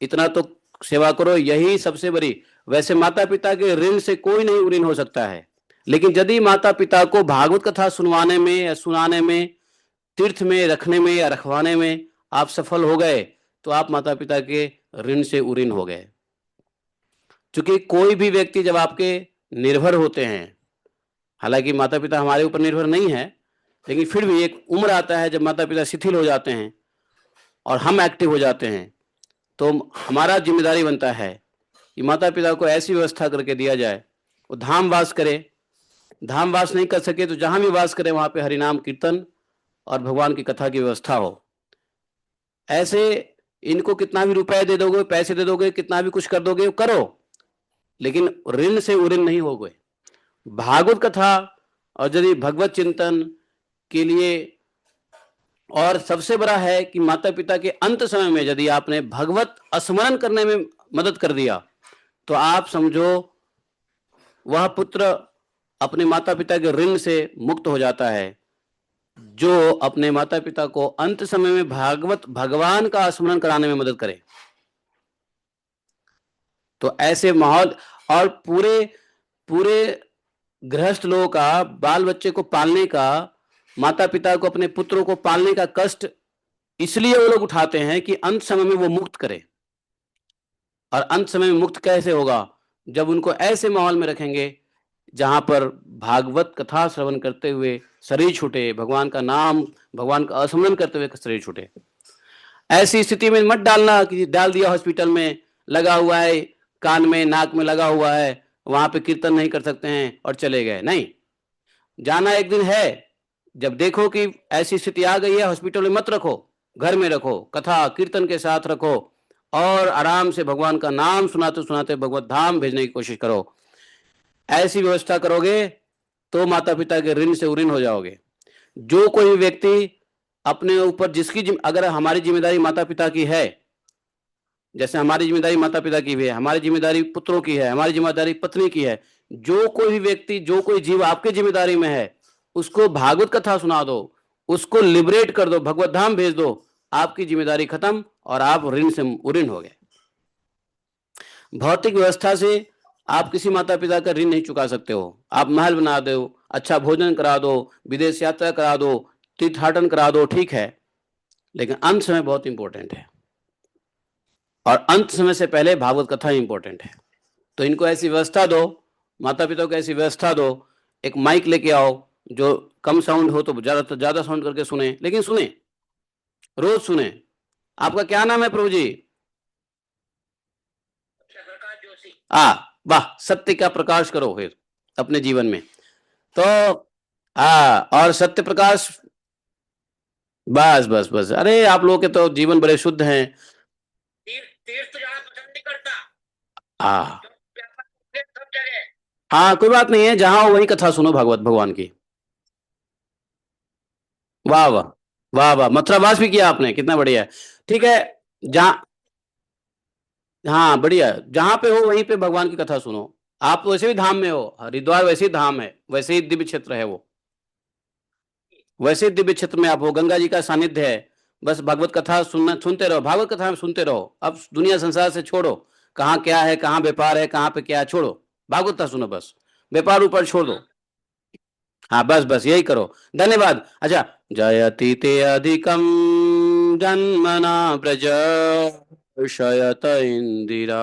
इतना तो सेवा करो, यही सबसे बड़ी। वैसे माता पिता के ऋण से कोई नहीं ऋण हो सकता है, लेकिन यदि माता पिता को भागवत कथा सुनवाने में या सुनाने में, तीर्थ में रखने में या रखवाने में आप सफल हो गए तो आप माता पिता के ऋण से उऋण हो गए। क्योंकि कोई भी व्यक्ति जब आपके निर्भर होते हैं, हालांकि माता पिता हमारे ऊपर निर्भर नहीं है, लेकिन फिर भी एक उम्र आता है जब माता पिता शिथिल हो जाते हैं और हम एक्टिव हो जाते हैं, तो हमारा जिम्मेदारी बनता है कि माता पिता को ऐसी व्यवस्था करके दिया जाए वो धाम वास करे। धाम वास नहीं कर सके तो जहां भी वास करे वहां पे हरिनाम कीर्तन और भगवान की कथा की व्यवस्था हो। ऐसे इनको कितना भी रुपए दे दोगे, पैसे दे दोगे, कितना भी कुछ कर दोगे, करो, लेकिन ऋण से उऋण नहीं हो गए। भागवत कथा और यदि भगवत चिंतन के लिए, और सबसे बड़ा है कि माता पिता के अंत समय में यदि आपने भगवत स्मरण करने में मदद कर दिया तो आप समझो वह पुत्र अपने माता पिता के ऋण से मुक्त हो जाता है, जो अपने माता पिता को अंत समय में भागवत भगवान का स्मरण कराने में मदद करे। तो ऐसे माहौल, और पूरे पूरे गृहस्थ लोगों का, बाल बच्चे को पालने का, माता पिता को अपने पुत्रों को पालने का कष्ट इसलिए वो लोग उठाते हैं कि अंत समय में वो मुक्त करे। और अंत समय में मुक्त कैसे होगा? जब उनको ऐसे माहौल में रखेंगे जहां पर भागवत कथा श्रवण करते हुए शरीर छूटे, भगवान का नाम, भगवान का स्मरण करते हुए शरीर छूटे। ऐसी स्थिति में मत डालना कि डाल दिया हॉस्पिटल में, लगा हुआ है कान में नाक में लगा हुआ है, वहां पे कीर्तन नहीं कर सकते हैं और चले गए। नहीं, जाना एक दिन है। जब देखो कि ऐसी स्थिति आ गई है, हॉस्पिटल में मत रखो, घर में रखो, कथा कीर्तन के साथ रखो और आराम से भगवान का नाम सुनाते सुनाते भगवत धाम भेजने की कोशिश करो। ऐसी व्यवस्था करोगे तो माता पिता के ऋण से उऋण हो जाओगे। जो कोई भी व्यक्ति अपने ऊपर अगर हमारी जिम्मेदारी माता पिता की है, जैसे हमारी जिम्मेदारी माता पिता की भी है, हमारी जिम्मेदारी पुत्रों की है, हमारी जिम्मेदारी पत्नी की है, जो कोई भी व्यक्ति, जो कोई जीव आपकी जिम्मेदारी में है, उसको भागवत कथा सुना दो, उसको लिबरेट कर दो, भगवत धाम भेज दो, आपकी जिम्मेदारी खत्म और आप ऋण से ऋण हो गए। भौतिक व्यवस्था से आप किसी माता पिता का ऋण नहीं चुका सकते हो। आप महल बना दो, अच्छा भोजन करा दो, विदेश यात्रा करा दो, तीर्थाटन करा दो, ठीक है, लेकिन अंत समय बहुत इंपॉर्टेंट है और अंत समय से पहले भागवत कथा इंपॉर्टेंट है। तो इनको ऐसी व्यवस्था दो, माता पिता को ऐसी व्यवस्था दो, एक माइक लेके आओ, जो कम साउंड हो तो ज्यादा साउंड करके सुने, लेकिन सुने, रोज सुने। आपका क्या नाम है प्रभु जी? प्रकाश जोशी। वाह, सत्य का प्रकाश करो फिर अपने जीवन में। तो और सत्य प्रकाश, बस बस बस। अरे आप लोग के तो जीवन बड़े शुद्ध हैं। तीर्थ जाना पसंद नहीं करता। सब जगह कोई बात नहीं है, जहां हो वही कथा सुनो भागवत भगवान की। वाह वाह वाह वाह, मथुरावास भी किया आपने, कितना बढ़िया है। ठीक है, जहाँ, हाँ बढ़िया, जहां पे हो वहीं पे भगवान की कथा सुनो। आप तो वैसे भी धाम में हो, हरिद्वार वैसे ही धाम है, वैसे ही दिव्य क्षेत्र है वो, वैसे ही दिव्य क्षेत्र में आप हो, गंगा जी का सानिध्य है। बस भगवत कथा सुनते रहो, भागवत कथा में सुनते रहो। अब दुनिया संसार से छोड़ो, कहाँ क्या है, कहाँ व्यापार है, कहाँ पे क्या है, छोड़ो, भागवत कथा सुनो बस, व्यापार ऊपर छोड़ दो। हाँ बस बस यही करो। धन्यवाद। अच्छा, जयति ते अधिकम जन्मना व्रज शयत इंदिरा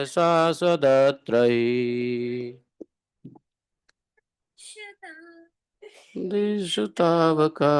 शाश्वतत्रयी दिशु तावका